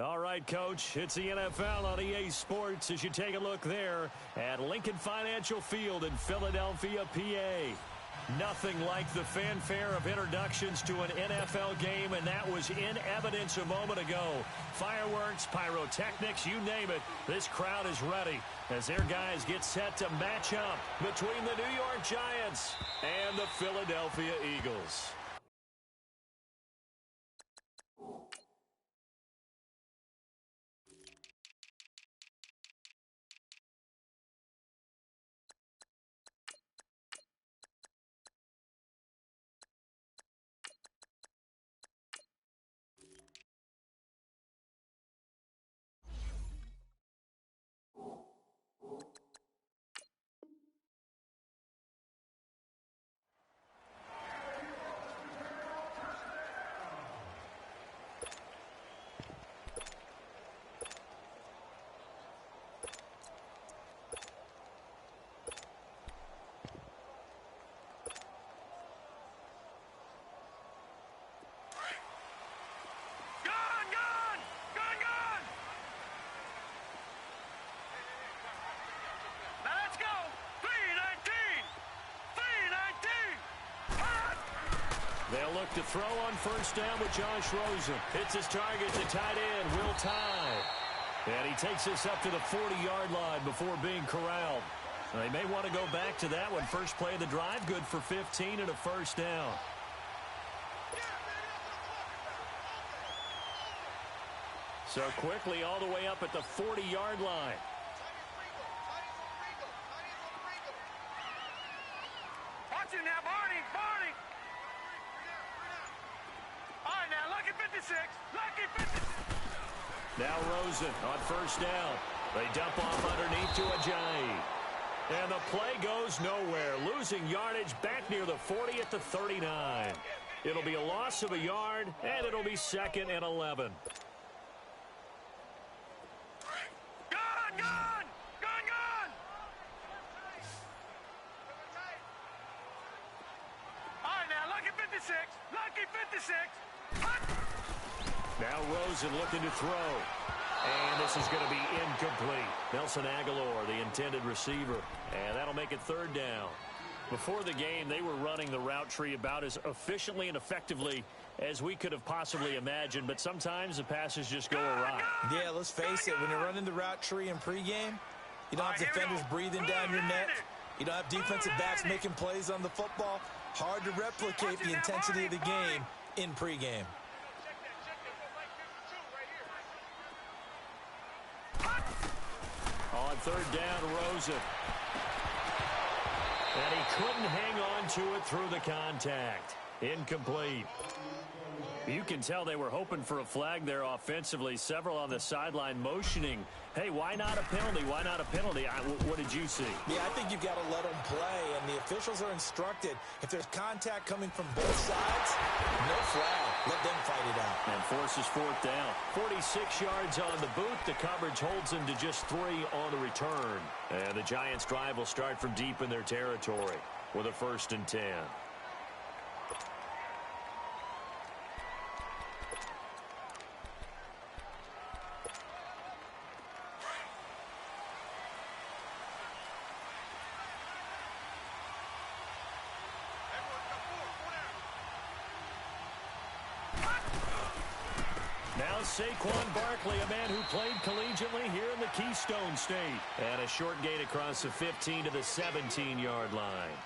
All right, Coach, it's the NFL on EA Sports as you take a look there at Lincoln Financial Field in Philadelphia, PA. Nothing like the fanfare of introductions to an NFL game, and that was in evidence a moment ago. Fireworks, pyrotechnics, you name it, this crowd is ready as their guys get set to match up between the New York Giants and the Philadelphia Eagles. They'll look to throw on first down with Josh Rosen. Hits his target, the tight end, Will Tye. And he takes this up to the 40-yard line before being corralled. They may want to go back to that one. First play of the drive, good for 15 and a first down. So quickly all the way up at the 40-yard line. Watch it now, Barney. All right, now, lucky 56. Lucky 56. Now Rosen on first down. They dump off underneath to Ajayi. And the play goes nowhere. Losing yardage back near the 40 at the 39. It'll be a loss of a yard, and it'll be second and 11. Lucky 56. Now Rosen looking to throw. And this is going to be incomplete. Nelson Aguilar, the intended receiver. And that'll make it third down. Before the game, they were running the route tree about as efficiently and effectively as we could have possibly imagined. But sometimes the passes just go awry. Yeah, let's face it. When you're running the route tree in pregame, you don't have defenders breathing down your neck. You don't have defensive backs making plays on the football. Hard to replicate the intensity of the game in pregame. On third down, Rosen. And he couldn't hang on to it through the contact. Incomplete. You can tell they were hoping for a flag there offensively. Several on the sideline motioning. Hey, why not a penalty? Why not a penalty? What did you see? Yeah, I think you've got to let them play, and the officials are instructed. If there's contact coming from both sides, no flag. Let them fight it out. And forces fourth down. 46 yards on the boot. The coverage holds them to just 3 on the return. And the Giants' drive will start from deep in their territory with a 1st and 10. Saquon Barkley, a man who played collegiately here in the Keystone State. And a short gain across the 15 to the 17-yard line.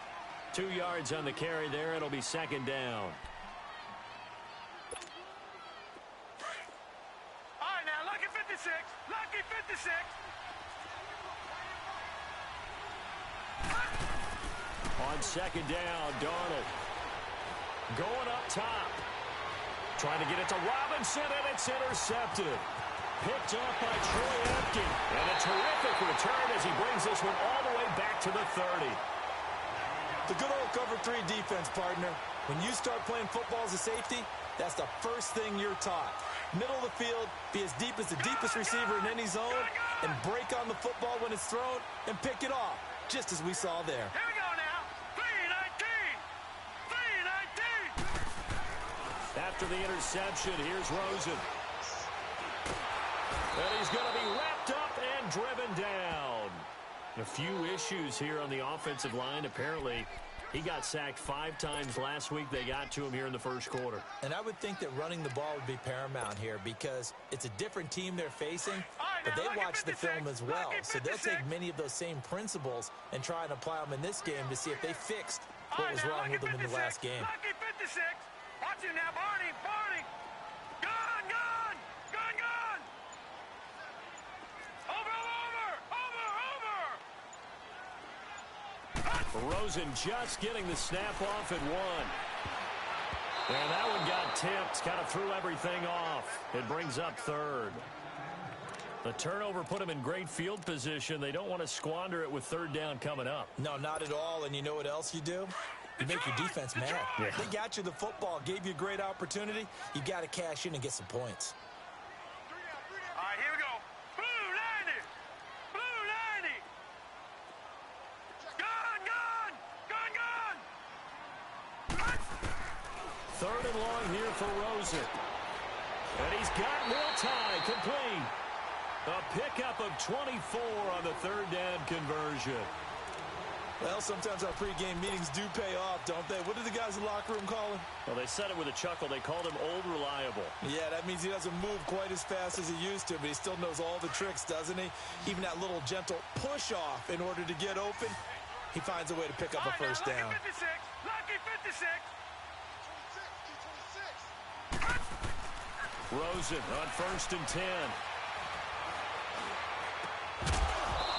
2 yards on the carry there. It'll be second down. All right, now, lucky 56. Lucky 56. On second down, Darnold. Going up top. Trying to get it to Robinson, and it's intercepted. Picked up by Troy Apke. And a terrific return as he brings this one all the way back to the 30. The good old cover 3 defense, partner. When you start playing football as a safety, that's the first thing you're taught. Middle of the field, be as deep as the deepest receiver in any zone, and break on the football when it's thrown, and pick it off, just as we saw there. Here we go now. 3-19. 3-19. After the interception, here's Rosen. he's going to be wrapped up and driven down. A few issues here on the offensive line. Apparently, he got sacked 5 times last week. They got to him here in the first quarter. And I would think that running the ball would be paramount here because it's a different team they're facing, but they watch the film as well. So they'll take many of those same principles and try and apply them in this game to see if they fixed what was wrong with them in the last game. Lucky 56. Watch him now, Barney. Barney. Gone, gone. Gone, gone. Over. Rosen just getting the snap off at 1. And that one got tipped. Kind of threw everything off. It brings up 3rd. The turnover put them in great field position. They don't want to squander it with 3rd down coming up. No, not at all. And you know what else you do? You make your defense mad. Yeah. They got you the football, gave you a great opportunity. You got to cash in and get some points. All right, here we go. Blue 90. Blue 90. Gone, gone. Gone, gone. 3rd and long here for Rosen. And he's got Miltai complete. A pickup of 24 on the 3rd down conversion. Well, sometimes our pregame meetings do pay off, don't they? What did the guys in the locker room call him? Well, they said it with a chuckle. They called him Old Reliable. Yeah, that means he doesn't move quite as fast as he used to, but he still knows all the tricks, doesn't he? Even that little gentle push-off in order to get open, he finds a way to pick up a first down. Lucky 56. Lucky 56. Rosen on 1st and 10.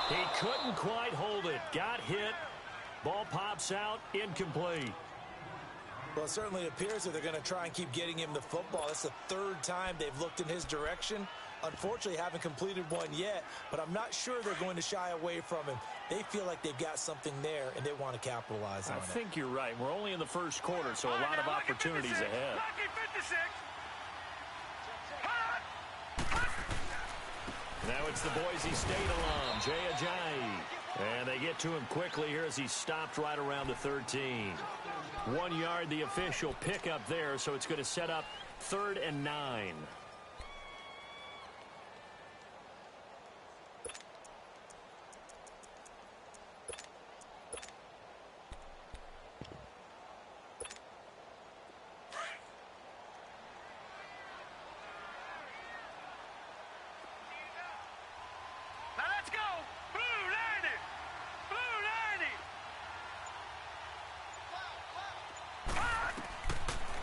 He couldn't quite hold it. Got hit. Ball pops out. Incomplete. Well, it certainly appears that they're going to try and keep getting him the football. That's the 3rd time they've looked in his direction. Unfortunately, haven't completed one yet, but I'm not sure they're going to shy away from him. They feel like they've got something there, and they want to capitalize on it. I think you're right. We're only in the first quarter, so a lot of opportunities ahead. Lucky 56. Now it's the Boise State alum, Jay Ajayi. And they get to him quickly here as he stopped right around the 13. 1 yard, the official pickup there, so it's going to set up 3rd and 9.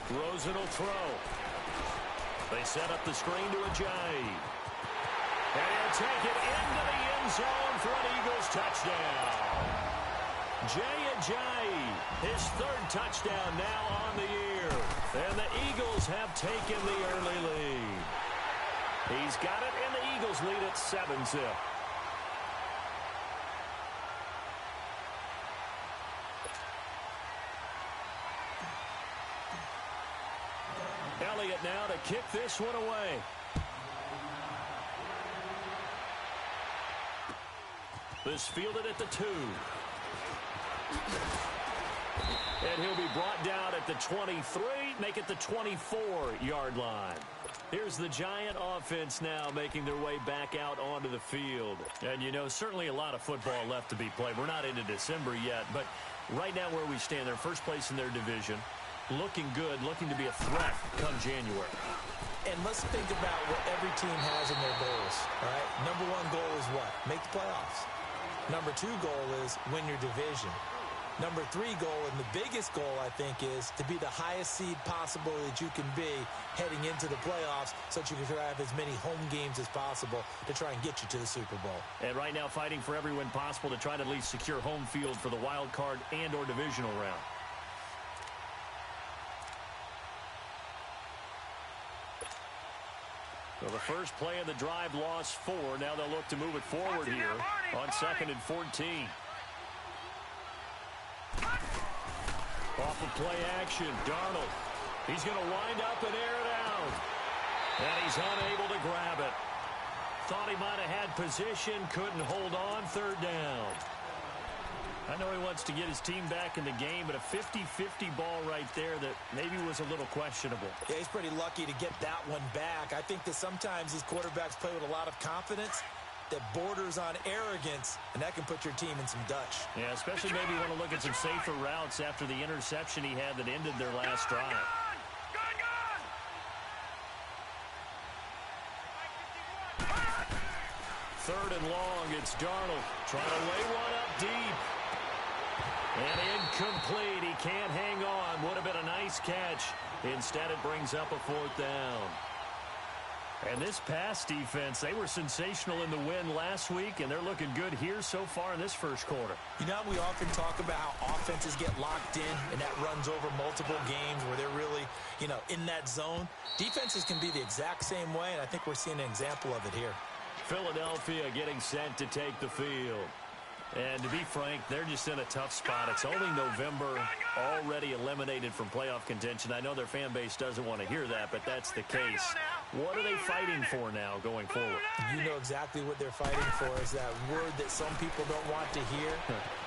Rosen will throw. They set up the screen to Ajayi. And he'll take it into the end zone for an Eagles touchdown. Jay Ajayi, his 3rd touchdown now on the year. And the Eagles have taken the early lead. He's got it, and the Eagles lead at 7-zip. Elliott now to kick this one away. This fielded at the 2. And he'll be brought down at the 23, make it the 24-yard line. Here's the Giant offense now making their way back out onto the field. And, you know, certainly a lot of football left to be played. We're not into December yet, but right now where we stand, they're first place in their division. Looking good, looking to be a threat come January. And let's think about what every team has in their goals, all right? Number 1 goal is what? Make the playoffs. Number 2 goal is win your division. Number 3 goal, and the biggest goal, I think, is to be the highest seed possible that you can be heading into the playoffs so that you can have as many home games as possible to try and get you to the Super Bowl. And right now fighting for every win possible to try to at least secure home field for the wild card and or divisional round. So the first play of the drive lost 4. Now they'll look to move it forward here on 2nd and 14. Off of play action, Darnold. He's going to wind up and air it out. And he's unable to grab it. Thought he might have had position, couldn't hold on, 3rd down. I know he wants to get his team back in the game, but a 50-50 ball right there that maybe was a little questionable. Yeah, he's pretty lucky to get that one back. I think that sometimes these quarterbacks play with a lot of confidence that borders on arrogance, and that can put your team in some Dutch. Yeah, especially maybe want to look at some safer routes after the interception he had that ended their last drive. Third and long, it's Darnold trying to lay one up deep. And incomplete. He can't hang on. Would have been a nice catch. Instead, it brings up a fourth down. And this pass defense, they were sensational in the win last week, and they're looking good here so far in this first quarter. You know, we often talk about how offenses get locked in, and that runs over multiple games where they're really, you know, in that zone. Defenses can be the exact same way, and I think we're seeing an example of it here. Philadelphia getting set to take the field. And to be frank, they're just in a tough spot. It's only November, already eliminated from playoff contention. I know their fan base doesn't want to hear that, but that's the case. What are they fighting for now going forward? You know exactly what they're fighting for is that word that some people don't want to hear,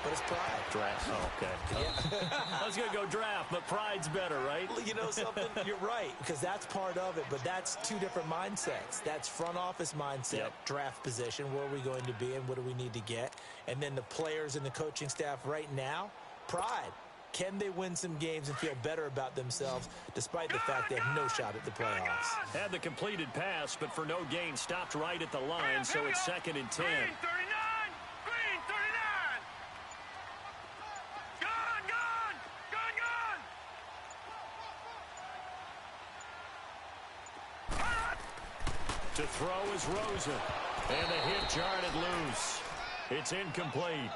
but it's pride. Draft. Oh, okay. Yeah. I was going to go draft, but pride's better, right? You know something? You're right, because that's part of it, but that's two different mindsets. That's front office mindset, draft position, where are we going to be and what do we need to get? And then the players and the coaching staff right now, pride. Can they win some games and feel better about themselves despite the fact they have no shot at the playoffs? Had the completed pass, but for no gain, stopped right at the line, so it's 2nd and 10. Green 39! Green 39! Gone, gone! Gone, gone! To throw is Rosen. And the hit jarred it loose. It's incomplete.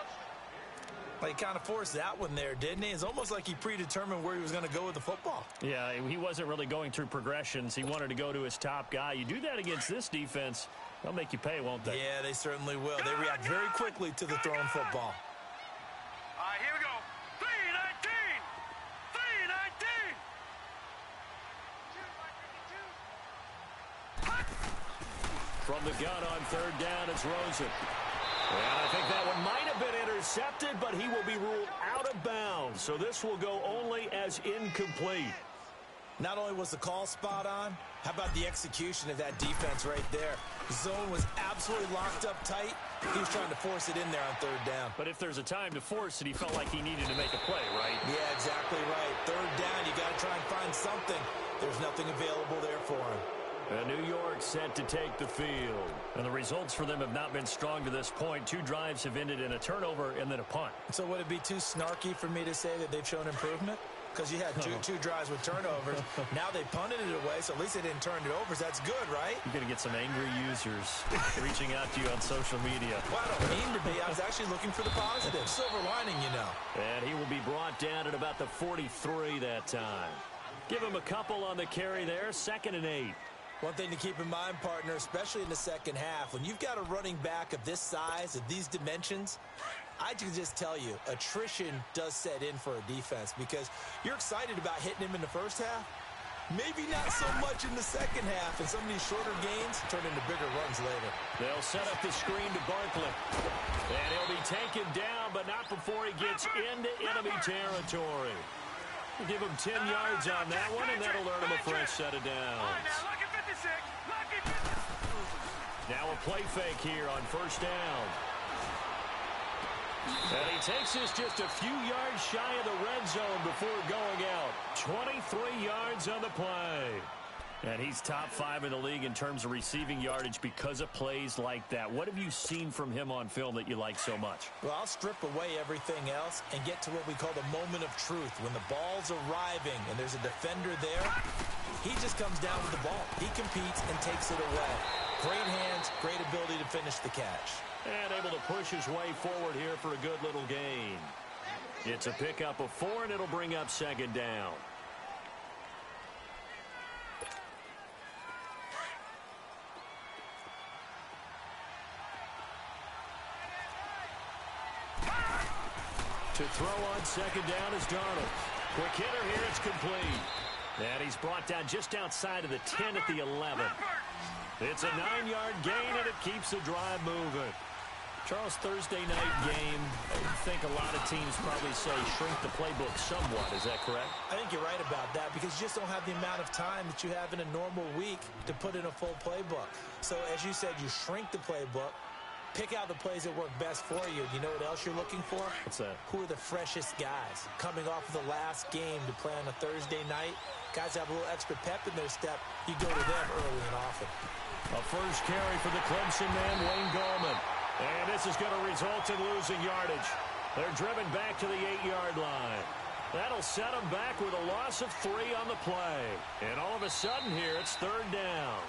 Well, he kind of forced that one there, didn't he? It's almost like he predetermined where he was going to go with the football. Yeah, he wasn't really going through progressions. He wanted to go to his top guy. You do that against this defense, they'll make you pay, won't they? Yeah, they certainly will. They react very quickly to the thrown football. All right, here we go. 3-19! 3-19! From the gun on 3rd down, it's Rosen. And I think that one might have been intercepted, but he will be ruled out of bounds. So this will go only as incomplete. Not only was the call spot on, how about the execution of that defense right there? The zone was absolutely locked up tight. He was trying to force it in there on 3rd down. But if there's a time to force it, he felt like he needed to make a play, right? Yeah, exactly right. 3rd down, you got to try and find something. There's nothing available there for him. And New York set to take the field. And the results for them have not been strong to this point. 2 drives have ended in a turnover and then a punt. So would it be too snarky for me to say that they've shown improvement? Because you had two drives with turnovers. Now they punted it away, so at least they didn't turn it over. So that's good, right? You're going to get some angry users reaching out to you on social media. Well, I don't mean to be. I was actually looking for the positive. Silver lining, you know. And he will be brought down at about the 43 that time. Give him a couple on the carry there. 2nd and 8. One thing to keep in mind, partner, especially in the second half, when you've got a running back of this size, of these dimensions, I can just tell you, attrition does set in for a defense because you're excited about hitting him in the first half. Maybe not so much in the second half, and some of these shorter gains turn into bigger runs later. They'll set up the screen to Barkley. And he'll be taken down, but not before he gets into enemy territory. We'll give him 10 yards on that one, and that'll earn him a fresh set of downs. Now a play fake here on 1st down. And he takes this just a few yards shy of the red zone before going out. 23 yards on the play. And he's top 5 in the league in terms of receiving yardage because of plays like that. What have you seen from him on film that you like so much? Well, I'll strip away everything else and get to what we call the moment of truth. When the ball's arriving and there's a defender there, he just comes down with the ball. He competes and takes it away. Great hands, great ability to finish the catch. And able to push his way forward here for a good little gain. It's a pickup of 4, and it'll bring up 2nd down. To throw on 2nd down is Darnold. Quick hitter here, it's complete. And he's brought down just outside of the 10 at the 11. It's a 9-yard gain, and it keeps the drive moving. Charles, Thursday night game, I think a lot of teams probably say shrink the playbook somewhat. Is that correct? I think you're right about that because you just don't have the amount of time that you have in a normal week to put in a full playbook. So as you said, you shrink the playbook, pick out the plays that work best for you. You know what else you're looking for? What's that? Who are the freshest guys coming off of the last game to play on a Thursday night? Guys have a little extra pep in their step. You go to them early and often. A first carry for the Clemson man, Wayne Gallman. And this is going to result in losing yardage. They're driven back to the 8-yard line. That'll set them back with a loss of 3 on the play. And all of a sudden here, it's 3rd down.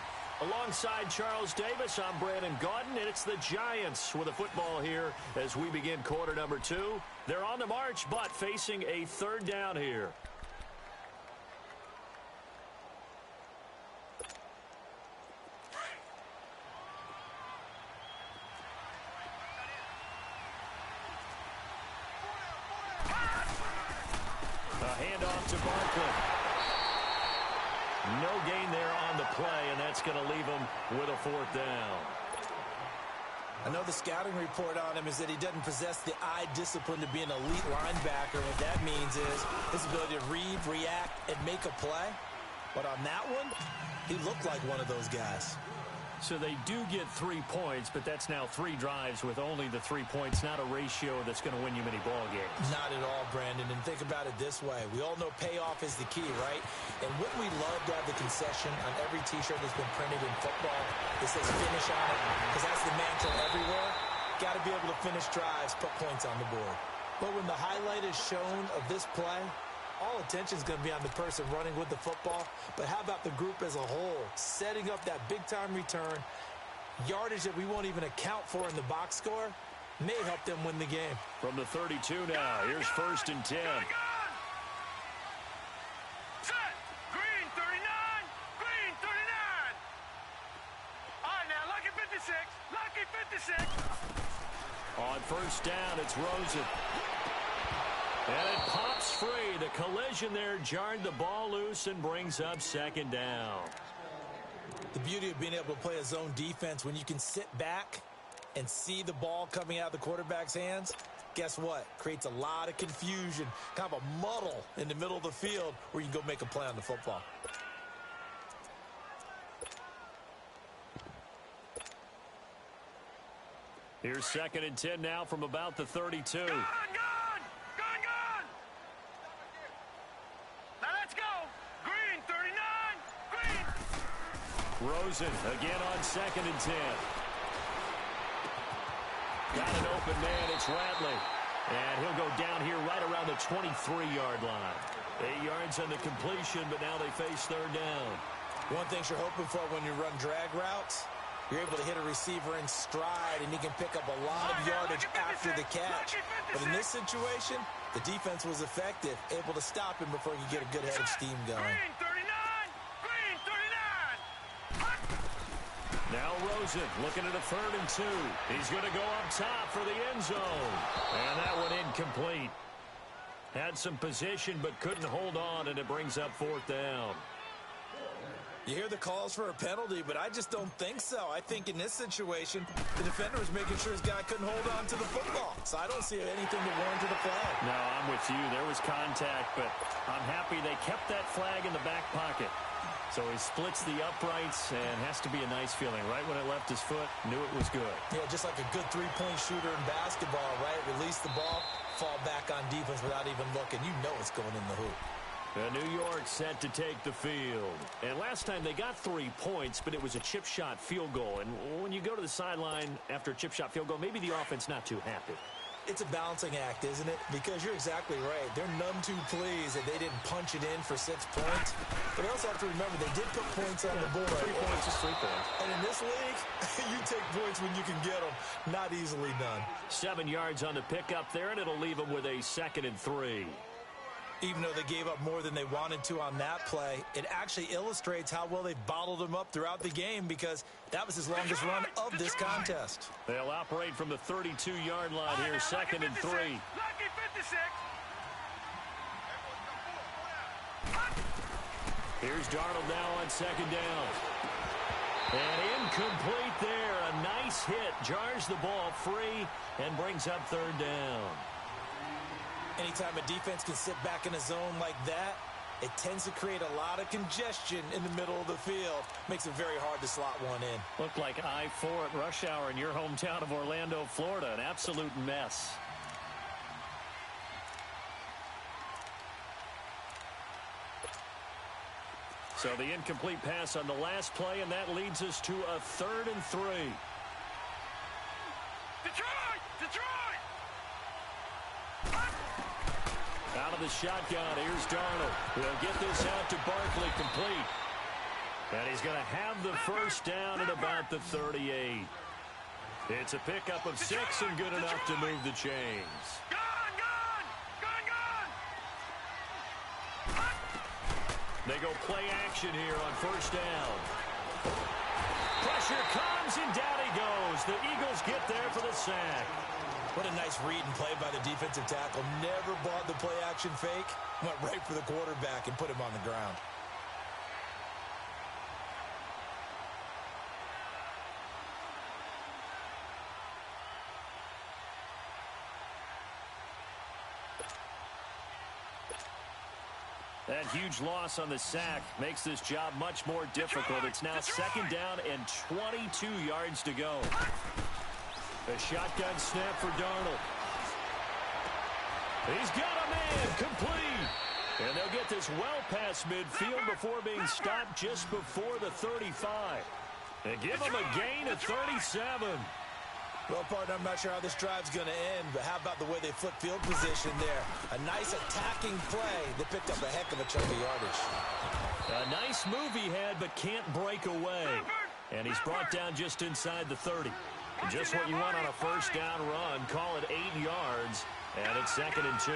Alongside Charles Davis, I'm Brandon Gaudin, and it's the Giants with a football here as we begin quarter number 2. They're on the march, but facing a 3rd down here. Handoff to Barkley. No gain there on the play, and that's going to leave him with a 4th down. I know the scouting report on him is that he doesn't possess the eye discipline to be an elite linebacker. What that means is his ability to read, react, and make a play. But on that one, he looked like one of those guys. So they do get 3 points, but that's now 3 drives with only the 3 points, not a ratio that's going to win you many ball games. Not at all, Brandon. And think about it this way. We all know payoff is the key, right? And wouldn't we love to have the concession on every T-shirt that's been printed in football that says finish on it? Because that's the mantra everywhere. Got to be able to finish drives, put points on the board. But when the highlight is shown of this play, all attention is going to be on the person running with the football. But how about the group as a whole? Setting up that big-time return, yardage that we won't even account for in the box score, may help them win the game. From the 32 now, here's 1st and 10. Set. Green 39. Green 39. All right, now, lucky 56. Lucky 56. On 1st down, it's Rosen. And it pops free. The collision there jarred the ball loose and brings up 2nd down. The beauty of being able to play a zone defense when you can sit back and see the ball coming out of the quarterback's hands, guess what? Creates a lot of confusion, kind of a muddle in the middle of the field where you can go make a play on the football. Here's 2nd and 10 now from about the 32. Gone. Now let's go. Green 39. Green. Rosen again on 2nd and 10. Got an open man. It's Radley. And he'll go down here right around the 23-yard line. 8 yards on the completion, but now they face 3rd down. One thing you're hoping for when you run drag routes, you're able to hit a receiver in stride, and he can pick up a lot of yardage after the catch. But in this situation, the defense was effective, able to stop him before he could get a good head of steam going. Green 39. Green 39. Now Rosen looking at a 3rd and 2. He's going to go up top for the end zone. And that one incomplete. Had some position but couldn't hold on, and it brings up 4th down. You hear the calls for a penalty, but I just don't think so. I think in this situation, the defender was making sure his guy couldn't hold on to the football. So I don't see anything that warranted a flag. No, I'm with you. There was contact, but I'm happy they kept that flag in the back pocket. So he splits the uprights, and has to be a nice feeling. Right when it left his foot, knew it was good. Yeah, just like a good three-point shooter in basketball, right? Release the ball, fall back on defense without even looking. You know it's going in the hoop. New York set to take the field. And last time they got 3 points, but it was a chip shot field goal. And when you go to the sideline after a chip shot field goal, maybe the offense not too happy. It's a balancing act, isn't it? Because you're exactly right. They're none too pleased that they didn't punch it in for 6 points. But they also have to remember they did put points on the board. 3 points is 3 points. And in this league, you take points when you can get them. Not easily done. 7 yards on the pickup there, and it'll leave them with a 2nd and 3. Even though they gave up more than they wanted to on that play, it actually illustrates how well they bottled him up throughout the game, because that was his longest run of this contest. They'll operate from the 32-yard line here, 2nd and 3. Lucky 56. Here's Darnold now on 2nd down. And incomplete there, and a nice hit, jars the ball free, and brings up third down. Anytime a defense can sit back in a zone like that, it tends to create a lot of congestion in the middle of the field. Makes it very hard to slot one in. Looked like I-4 at rush hour in your hometown of Orlando, Florida. An absolute mess. So the incomplete pass on the last play, and that leads us to a 3rd and 3. Detroit! Detroit! Out of the shotgun, here's Darnold. He'll get this out to Barkley, complete. And he's going to have the first down at about the 38. It's a pickup of 6 and good enough to move the chains. Gone! Gone! Gone! Gone! They go play action here on first down. Pressure comes, and down he goes. The Eagles get there for the sack. What a nice read and play by the defensive tackle. Never bought the play-action fake. Went right for the quarterback and put him on the ground. That huge loss on the sack makes this job much more difficult. It's now 2nd down and 22 yards to go. A shotgun snap for Darnold. He's got a man, complete. And they'll get this well past midfield before being stopped just before the 35. They give him a gain of 37. Well, partner, I'm not sure how this drive's going to end, but how about the way they flip field position there? A nice attacking play that picked up a heck of a chunk of yardage. A nice move he had, but can't break away. And he's brought down just inside the 30. Just what you want on a first down run. Call it 8 yards, and it's 2nd and 2.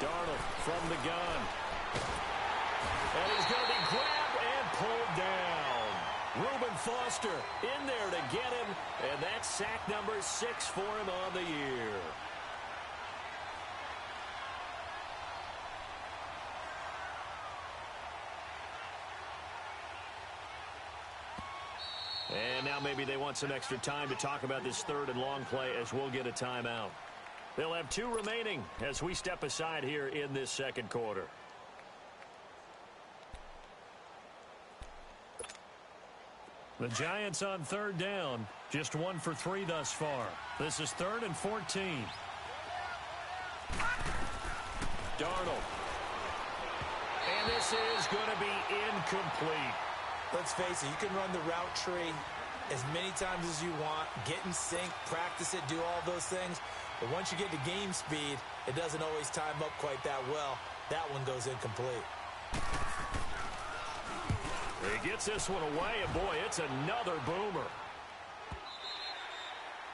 Darnold from the gun. And he's going to be grabbed and pulled down. Reuben Foster in there to get him, and that's sack number 6 for him on the year. And now maybe they want some extra time to talk about this 3rd and long play, as we'll get a timeout. They'll have 2 remaining as we step aside here in this 2nd quarter. The Giants on 3rd down, just 1 for 3 thus far. This is 3rd and 14. Darnold. And this is going to be incomplete. Let's face it, you can run the route tree as many times as you want, get in sync, practice it, do all those things. But once you get to game speed, it doesn't always time up quite that well. That one goes incomplete. He gets this one away, and boy, it's another boomer.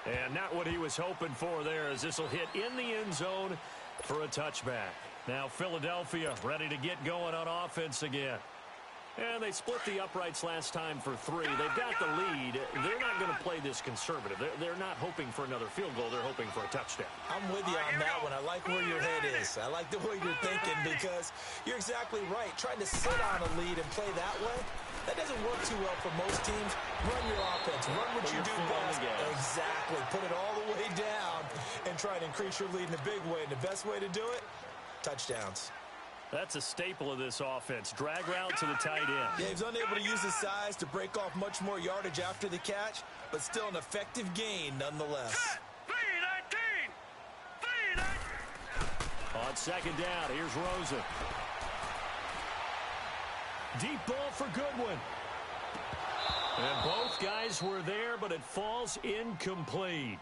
And not what he was hoping for there, as this will hit in the end zone for a touchback. Now Philadelphia ready to get going on offense again. And they split the uprights last time for 3. They've got the lead. They're not going to play this conservative. They're not hoping for another field goal. They're hoping for a touchdown. I'm with you on that one. I like where your head is. I like the way you're thinking, because you're exactly right. Trying to sit on a lead and play that way, that doesn't work too well for most teams. Run your offense. Run what you do best. Exactly. Put it all the way down and try to increase your lead in a big way. And the best way to do it, touchdowns. That's a staple of this offense. Drag route to the tight end. Yeah, he's unable to use his size to break off much more yardage after the catch, but still an effective gain nonetheless. 3-19! On 2nd down, here's Rosen. Deep ball for Goodwin. And both guys were there, but it falls incomplete.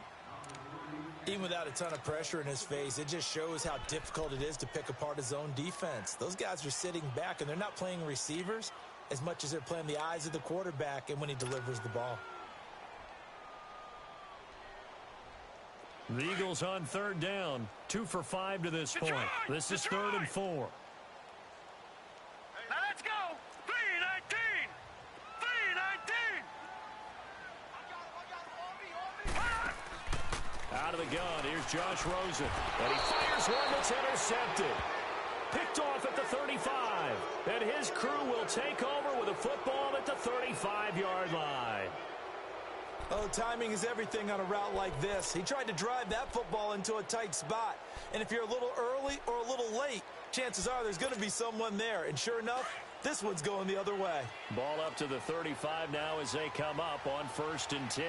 Even without a ton of pressure in his face, it just shows how difficult it is to pick apart his own defense. Those guys are sitting back, and they're not playing receivers as much as they're playing the eyes of the quarterback and when he delivers the ball. The Eagles on 3rd down, 2 for 5 to this point. This is 3rd and 4. Now let's go! 3-19! 3-19! Out of the gun, here's Josh Rosen. And he fires one that's intercepted. Picked off at the 35. And his crew will take over with a football at the 35-yard line. Oh, timing is everything on a route like this. He tried to drive that football into a tight spot. And if you're a little early or a little late, chances are there's going to be someone there. And sure enough, this one's going the other way. Ball up to the 35 now as they come up on 1st and 10.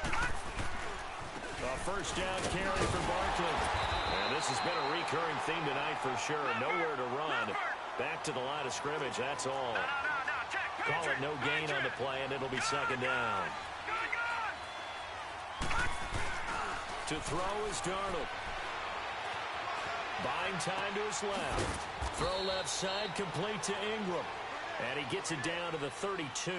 A first down carry for Barkley. And this has been a recurring theme tonight for sure. Nowhere to run. Back to the line of scrimmage, that's all. Call it no gain on the play, and it'll be 2nd down. To throw is Darnold. Buying time to his left. Throw left side, complete to Ingram. And he gets it down to the 32.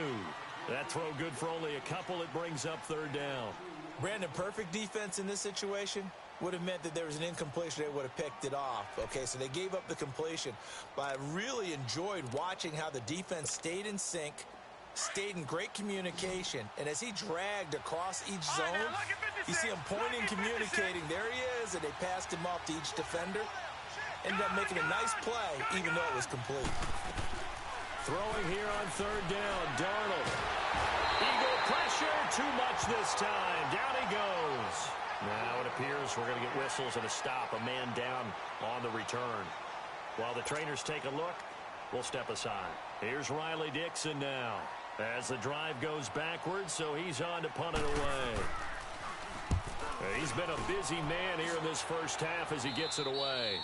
That throw good for only a couple. It brings up 3rd down. Brandon, perfect defense in this situation would have meant that there was an incompletion. They would have picked it off. Okay, so they gave up the completion. But I really enjoyed watching how the defense stayed in sync, stayed in great communication. And as he dragged across each zone, you see him pointing, communicating. There he is, and they passed him off to each defender. Ended up making a nice play, even though it was complete. Throwing here on 3rd down, Darnold. Eagle pressure, too much this time. Down he goes. Now it appears we're going to get whistles and a stop. A man down on the return. While the trainers take a look, we'll step aside. Here's Riley Dixon now as the drive goes backwards, so he's on to punt it away. He's been a busy man here in this first half as he gets it away.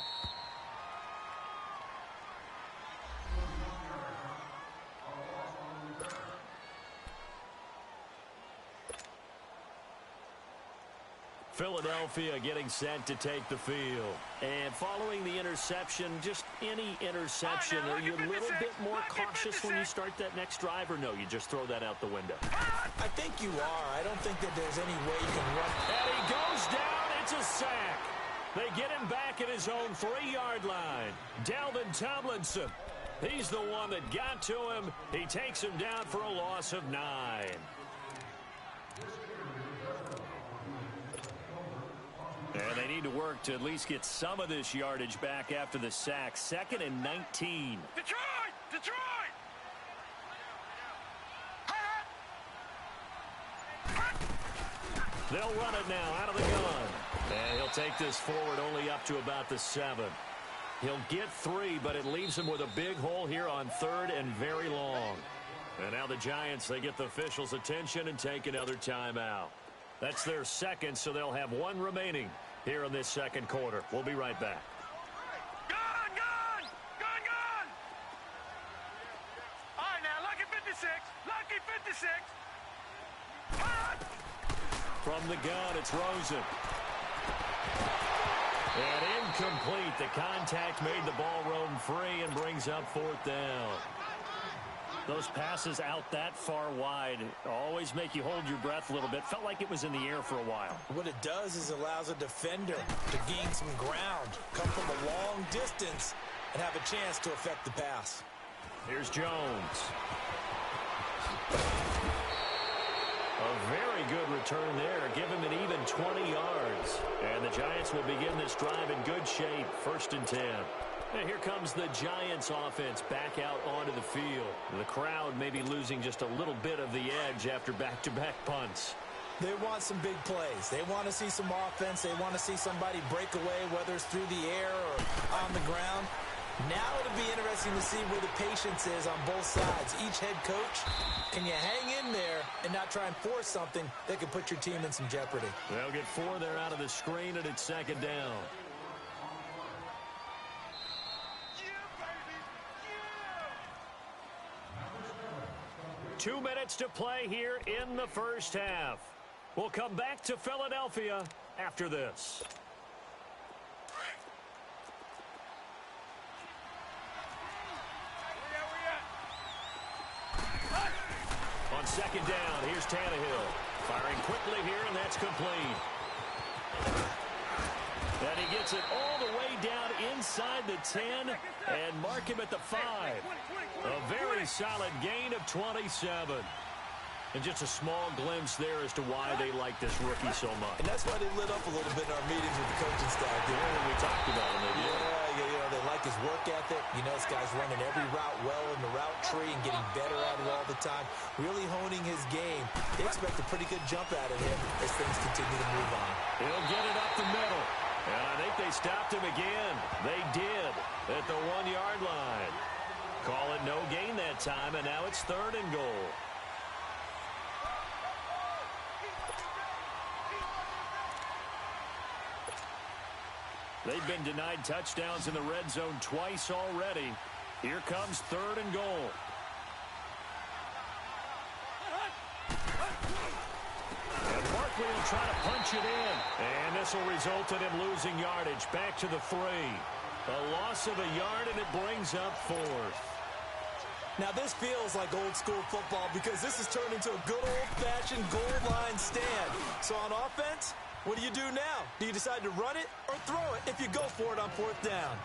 Philadelphia getting set to take the field. And following the interception, just any interception, are you a little bit more cautious when you start that next drive, or no, you just throw that out the window? I think you are. I don't think that there's any way you can run. And he goes down. It's a sack. They get him back at his own 3-yard line. Dalvin Tomlinson. He's the one that got to him. He takes him down for a loss of 9. And they need to work to at least get some of this yardage back after the sack. 2nd and 19. Detroit! Detroit! They'll run it now out of the gun. And he'll take this forward only up to about the 7. He'll get 3, but it leaves him with a big hole here on 3rd and very long. And now the Giants, they get the officials' attention and take another timeout. That's their 2nd, so they'll have 1 remaining here in this 2nd quarter. We'll be right back. Gone! Gone! Gone! Gone! All right, now, lucky 56. Lucky 56. From the gun, it's Rosen. And incomplete. The contact made the ball roam free and brings up 4th down. Those passes out that far wide always make you hold your breath a little bit. Felt like it was in the air for a while. What it does is allows a defender to gain some ground, come from a long distance, and have a chance to affect the pass. Here's Jones. A very good return there. Give him an even 20 yards. And the Giants will begin this drive in good shape. 1st and 10. And here comes the Giants offense back out onto the field. The crowd may be losing just a little bit of the edge after back-to-back punts. They want some big plays. They want to see some offense. They want to see somebody break away, whether it's through the air or on the ground. Now it'll be interesting to see where the patience is on both sides. Each head coach, can you hang in there and not try and force something that could put your team in some jeopardy? They'll get 4 there out of the screen, and it's 2nd down. 2 minutes to play here in the first half. We'll come back to Philadelphia after this. On 2nd down, here's Tannehill. Firing quickly here, and that's complete. And he gets it all the way down inside the 10 and mark him at the 5. A very solid gain of 27. And just a small glimpse there as to why they like this rookie so much. And that's why they lit up a little bit in our meetings with the coaching staff. Yeah, when we talked about him. Yeah, they like his work ethic. This guy's running every route well in the route tree and getting better at it all the time, really honing his game. They expect a pretty good jump out of him as things continue to move on. He'll get it up the middle. And I think they stopped him again. They did at the 1-yard line. Call it no gain that time, and now it's 3rd and goal. They've been denied touchdowns in the red zone twice already. Here comes 3rd and goal. And Barkley will try to punch it in. And this will result in him losing yardage. Back to the 3. A loss of a yard, and it brings up 4th. Now, this feels like old-school football because this has turned into a good old-fashioned goal line stand. So on offense, what do you do now? Do you decide to run it or throw it if you go for it on 4th down?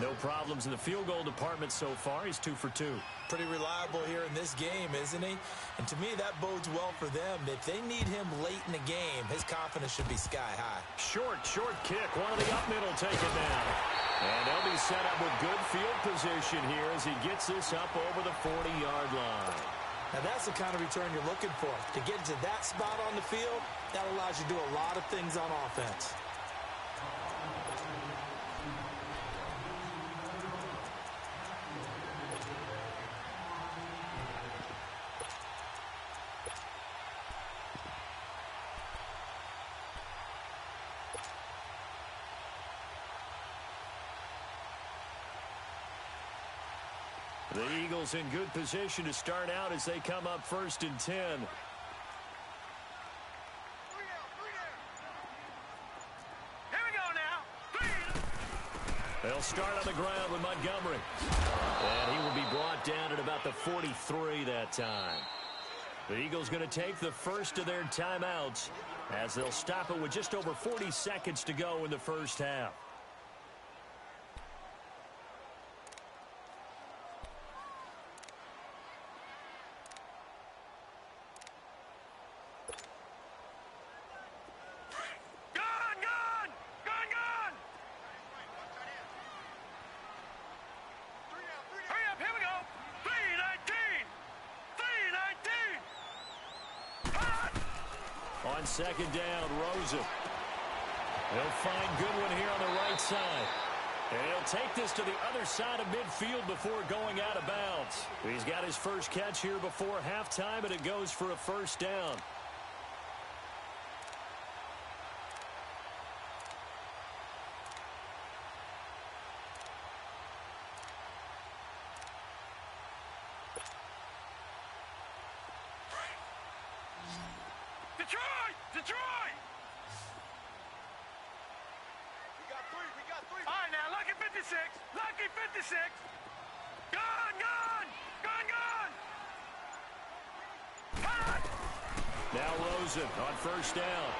No problems in the field goal department so far. He's 2 for 2. Pretty reliable here in this game, isn't he? And to me, that bodes well for them. If they need him late in the game, his confidence should be sky high. Short kick. One of the up middle taken down. And they'll be set up with good field position here as he gets this up over the 40-yard line. Now, that's the kind of return you're looking for. To get to that spot on the field, that allows you to do a lot of things on offense. The Eagles in good position to start out as they come up 1st and 10. Here we go now. They'll start on the ground with Montgomery. And he will be brought down at about the 43 that time. The Eagles going to take the first of their timeouts as they'll stop it with just over 40 seconds to go in the first half. On 2nd down, Rosen. He'll find Goodwin here on the right side. And he'll take this to the other side of midfield before going out of bounds. He's got his first catch here before halftime, and it goes for a 1st down. Detroit! We got three. All right, now, Lucky 56. Lucky 56. Gone! Now Rosen on 1st down.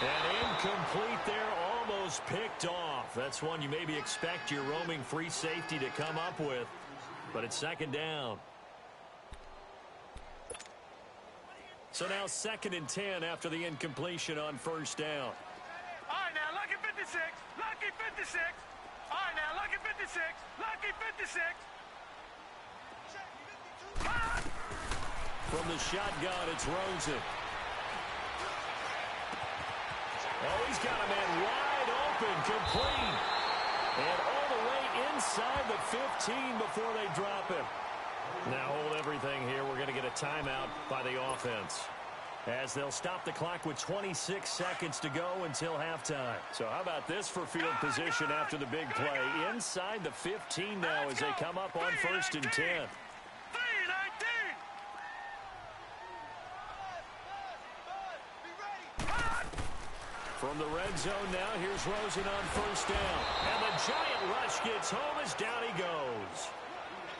And incomplete there, almost picked off. That's one you maybe expect your roaming free safety to come up with. But it's 2nd down. So now 2nd and 10 after the incompletion on 1st down. All right, now, Lucky 56. Lucky 56. All right, now, Lucky 56. Lucky 56. From the shotgun, it's Rosen. Oh, he's got a man wide open, complete. And all the way inside the 15 before they drop him. Now hold everything here. We're going to get a timeout by the offense, as they'll stop the clock with 26 seconds to go until halftime. So how about this for field position after the big play? Inside the 15 now as they come up on 1st and 10. From the red zone now, here's Rosen on 1st down. And the giant rush gets home as down he goes.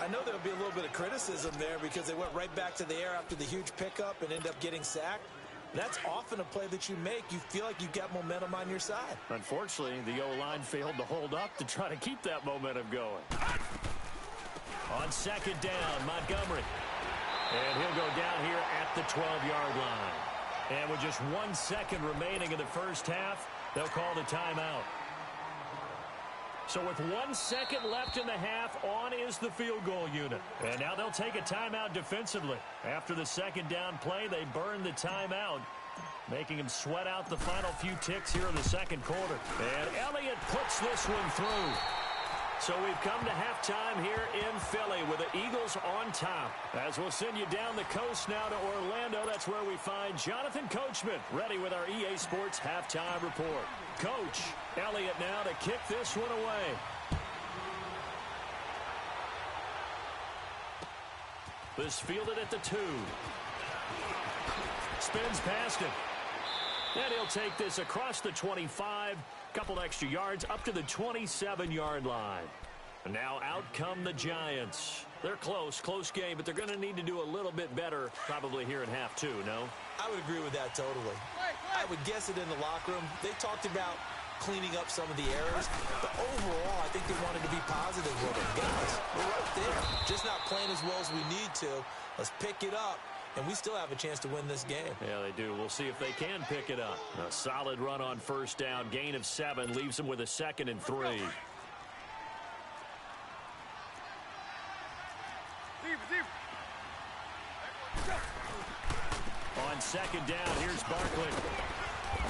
I know there'll be a little bit of criticism there because they went right back to the air after the huge pickup and end up getting sacked. That's often a play that you make. You feel like you've got momentum on your side. Unfortunately, the O-line failed to hold up to try to keep that momentum going. On 2nd down, Montgomery. And he'll go down here at the 12-yard line. And with just 1 second remaining in the first half, they'll call the timeout. So with 1 second left in the half, on is the field goal unit. And now they'll take a timeout defensively. After the second down play, they burn the timeout, making them sweat out the final few ticks here in the second quarter. And Elliott puts this one through. So we've come to halftime here in Philly with the Eagles on top. As we'll send you down the coast now to Orlando, that's where we find Jonathan Coachman ready with our EA Sports halftime report. Coach, Elliott now to kick this one away. This fielded at the 2. Spins past it. And he'll take this across the 25. Couple extra yards up to the 27-yard line. And now out come the Giants. They're close game, but they're going to need to do a little bit better probably here in half 2, no? I would agree with that totally. I would guess it in the locker room. They talked about cleaning up some of the errors, but overall, I think they wanted to be positive with it. Guys, we're right there. Just not playing as well as we need to. Let's pick it up. And we still have a chance to win this game. Yeah, they do. We'll see if they can pick it up. A solid run on first down. Gain of 7 leaves them with a 2nd and 3. On second down, here's Barkley.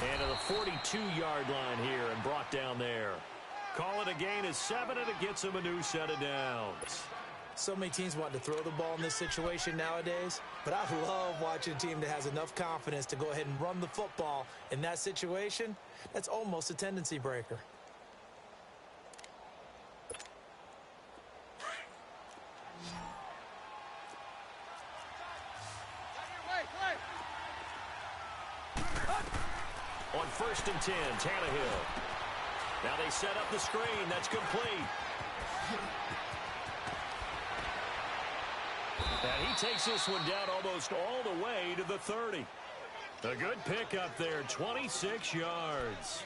And to the 42-yard line here and brought down there. Call it a gain of 7, and it gets them a new set of downs. So many teams want to throw the ball in this situation nowadays, but I love watching a team that has enough confidence to go ahead and run the football in that situation. That's almost a tendency breaker. On 1st and 10, Tannehill. Now they set up the screen. That's complete. And he takes this one down almost all the way to the 30. A good pickup there, 26 yards.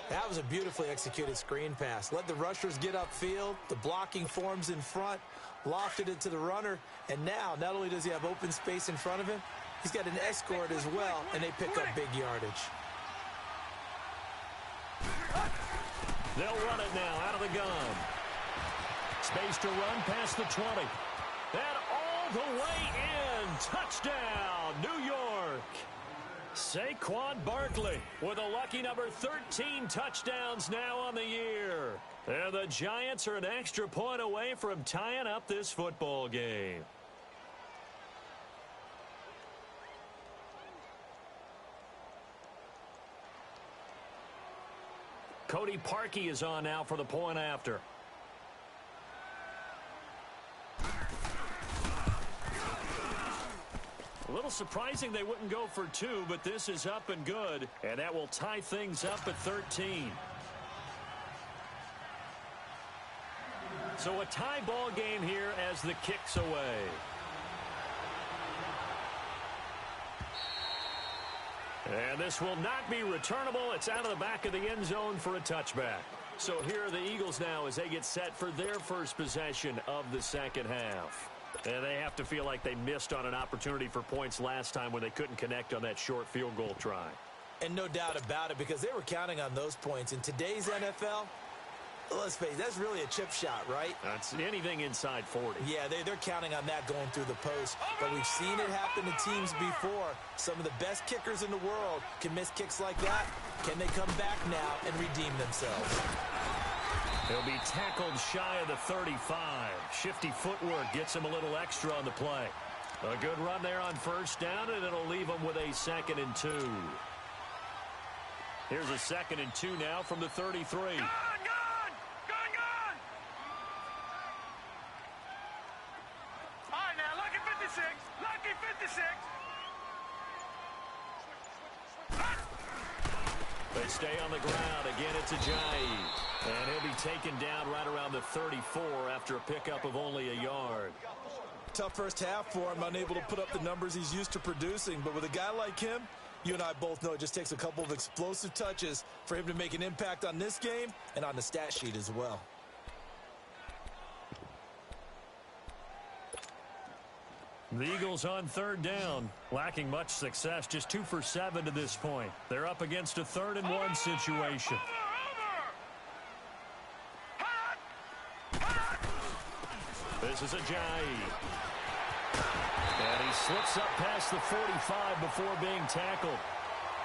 That was a beautifully executed screen pass. Let the rushers get upfield. The blocking forms in front. Lofted it to the runner. And now, not only does he have open space in front of him, he's got an escort as well, and they pick up big yardage. They'll run it now out of the gun. Space to run past the 20. And all the way in. Touchdown, New York. Saquon Barkley with a lucky number 13 touchdowns now on the year. And the Giants are an extra point away from tying up this football game. Cody Parkey is on now for the point after. A little surprising they wouldn't go for 2, but this is up and good, and that will tie things up at 13. So a tie ball game here as the kick's away. And this will not be returnable. It's out of the back of the end zone for a touchback. So here are the Eagles now as they get set for their first possession of the second half. And they have to feel like they missed on an opportunity for points last time when they couldn't connect on that short field goal try. And no doubt about it, because they were counting on those points. In today's NFL, let's face it, that's really a chip shot, right? That's anything inside 40. Yeah, they're counting on that going through the post. But we've seen it happen to teams before. Some of the best kickers in the world can miss kicks like that. Can they come back now and redeem themselves? He'll be tackled shy of the 35. Shifty footwork gets him a little extra on the play. A good run there on first down, and it'll leave him with a 2nd and 2. Here's a 2nd and 2 now from the 33. Gone! All right, now, lucky 56. Lucky 56. They stay on the ground. Again, it's Ajayi. And he'll be taken down right around the 34 after a pickup of only a yard. Tough first half for him, unable to put up the numbers he's used to producing. But with a guy like him, you and I both know it just takes a couple of explosive touches for him to make an impact on this game and on the stat sheet as well. The Eagles on third down, lacking much success, just 2 for 7 to this point. They're up against a 3rd and 1 situation. This is Ajayi. And he slips up past the 45 before being tackled.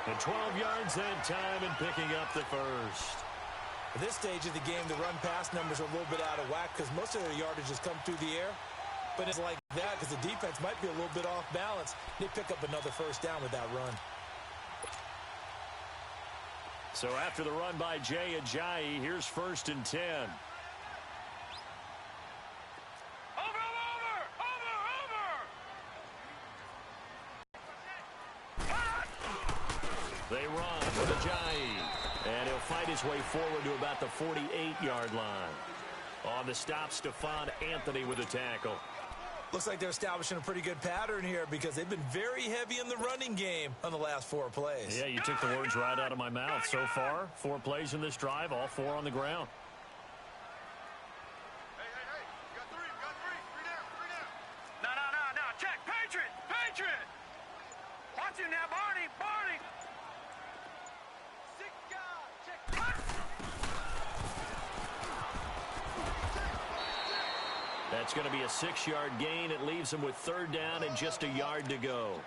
And 12 yards that time and picking up the first. At this stage of the game, the run-pass numbers are a little bit out of whack because most of their yardage has come through the air. But it's like that because the defense might be a little bit off balance. They pick up another first down with that run. So after the run by Jay Ajayi, here's 1st and 10. They run with Ajayi, and he'll fight his way forward to about the 48-yard line. On the stop, Stephon Anthony with a tackle. Looks like they're establishing a pretty good pattern here because they've been very heavy in the running game on the last 4 plays. Yeah, you took the words right out of my mouth. So far, 4 plays in this drive, all 4 on the ground. Hey. You got 3. Three down. No. Check. Patriot. Watch him now, Barney. 6 guys. Check. That's going to be a 6-yard gain. It leaves him with 3rd down and just a yard to go.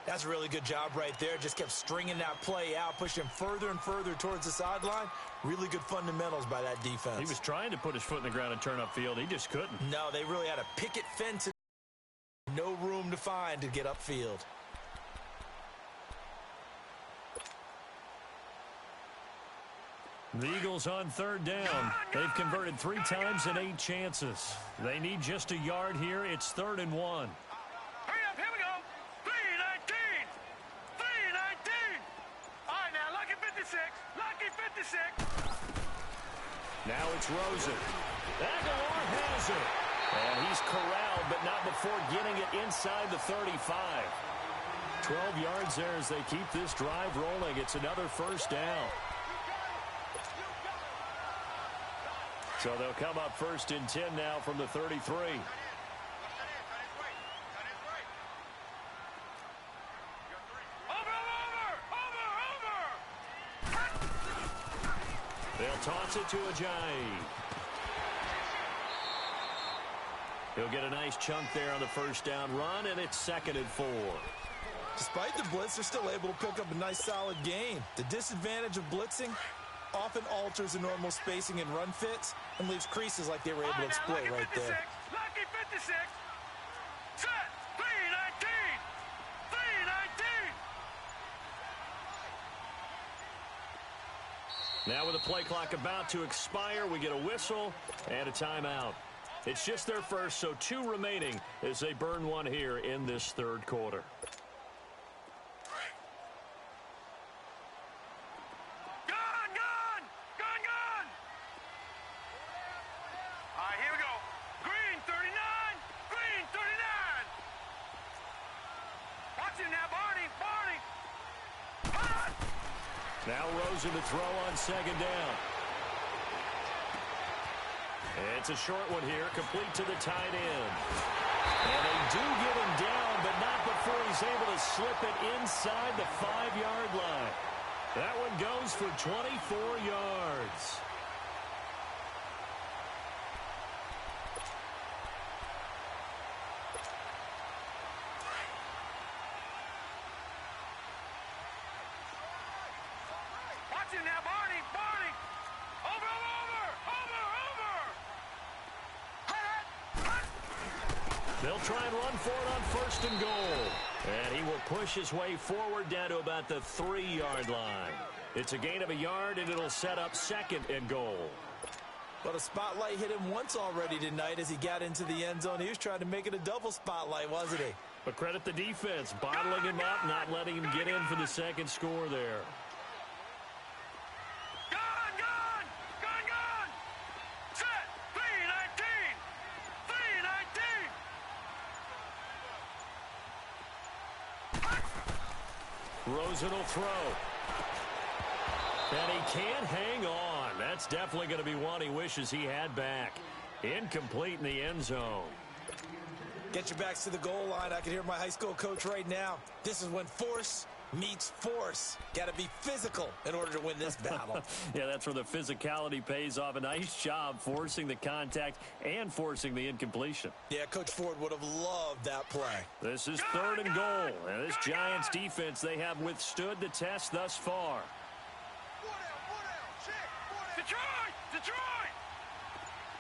That's a really good job right there. Just kept stringing that play out, pushing him further and further towards the sideline. Really good fundamentals by that defense. He was trying to put his foot in the ground and turn upfield. He just couldn't. No, they really had a picket fence and no room to find to get upfield. The Eagles on 3rd down. They've converted 3 times and 8 chances. They need just a yard here. It's 3rd and 1. Hurry up, here we go. 3:19. All right, now, lucky 56. Now it's Rosen. Aguilar has it. And he's corralled, but not before getting it inside the 35. 12 yards there as they keep this drive rolling. It's another 1st down. So they'll come up 1st and 10 now from the 33. They'll toss it to Ajayi. He'll get a nice chunk there on the 1st down run, and it's 2nd and 4. Despite the blitz, they're still able to pick up a nice solid gain. The disadvantage of blitzing often alters the normal spacing and run fits and leaves creases like they were able to exploit right there. Lucky 56. Set. 3:19. Now with the play clock about to expire, we get a whistle and a timeout. It's just their first, so 2 remaining as they burn 1 here in this 3rd quarter. Now Rosen to throw on 2nd down. It's a short one here, complete to the tight end. And they do get him down, but not before he's able to slip it inside the 5-yard line. That one goes for 24 yards. Now, Barney. Over. They'll try and run for it on 1st and goal. And he will push his way forward down to about the 3-yard line. It's a gain of a yard, and it'll set up 2nd and goal. But a spotlight hit him once already tonight as he got into the end zone. He was trying to make it a double spotlight, wasn't he? But credit the defense, bottling him up, not letting him get in for the 2nd score there. Rosen will throw. And he can't hang on. That's definitely going to be one he wishes he had back. Incomplete in the end zone. Get your backs to the goal line. I can hear my high school coach right now. This is when force meets force. Got to be physical in order to win this battle. Yeah, that's where the physicality pays off. A nice job forcing the contact and forcing the incompletion. Yeah, Coach Ford would have loved that play. This is 3rd and goal. And this Giants defense, they have withstood the test thus far. Detroit! Detroit!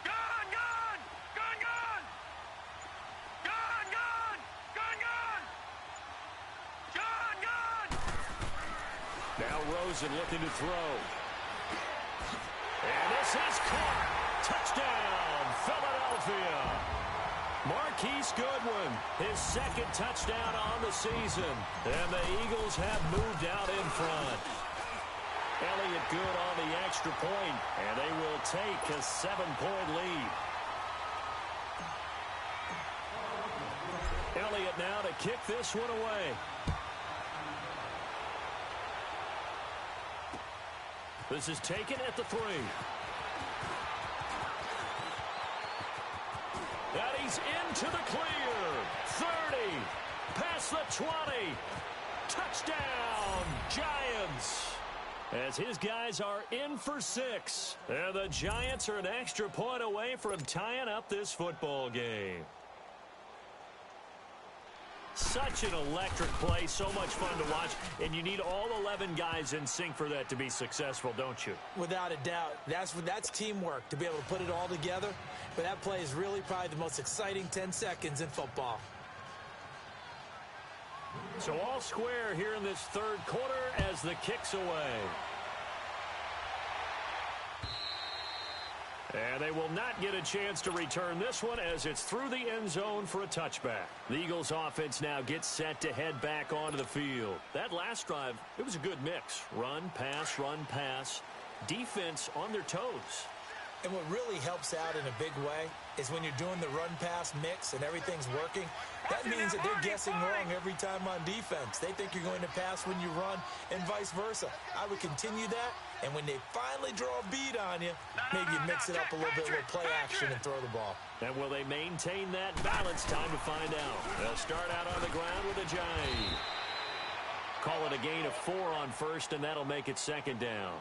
Gone! Gone! Gone! Gone! Gone! Gone! Gone! Gone! Gone! Gone! Now Rosen looking to throw. And this is caught. Touchdown, Philadelphia. Marquise Goodwin, his 2nd touchdown on the season. And the Eagles have moved out in front. Elliott good on the extra point, and they will take a 7-point lead. Elliott now to kick this one away. This is taken at the 3. And he's into the clear. 30, past the 20. Touchdown, Giants. As his guys are in for 6. And the Giants are an extra point away from tying up this football game. Such an electric play, so much fun to watch, and you need all 11 guys in sync for that to be successful, don't you? Without a doubt. That's teamwork, to be able to put it all together. But that play is really probably the most exciting 10 seconds in football. So all square here in this 3rd quarter as the kick's away. And they will not get a chance to return this one as it's through the end zone for a touchback. The Eagles offense now gets set to head back onto the field. That last drive, it was a good mix. Run, pass, defense on their toes. And what really helps out in a big way is when you're doing the run-pass mix and everything's working, that means that they're guessing wrong every time on defense. They think you're going to pass when you run and vice versa. I would continue that, and when they finally draw a beat on you, maybe you mix it up a little bit with play action and throw the ball. And will they maintain that balance? Time to find out. They'll start out on the ground with a jive. Call it a gain of 4 on 1st, and that'll make it 2nd down.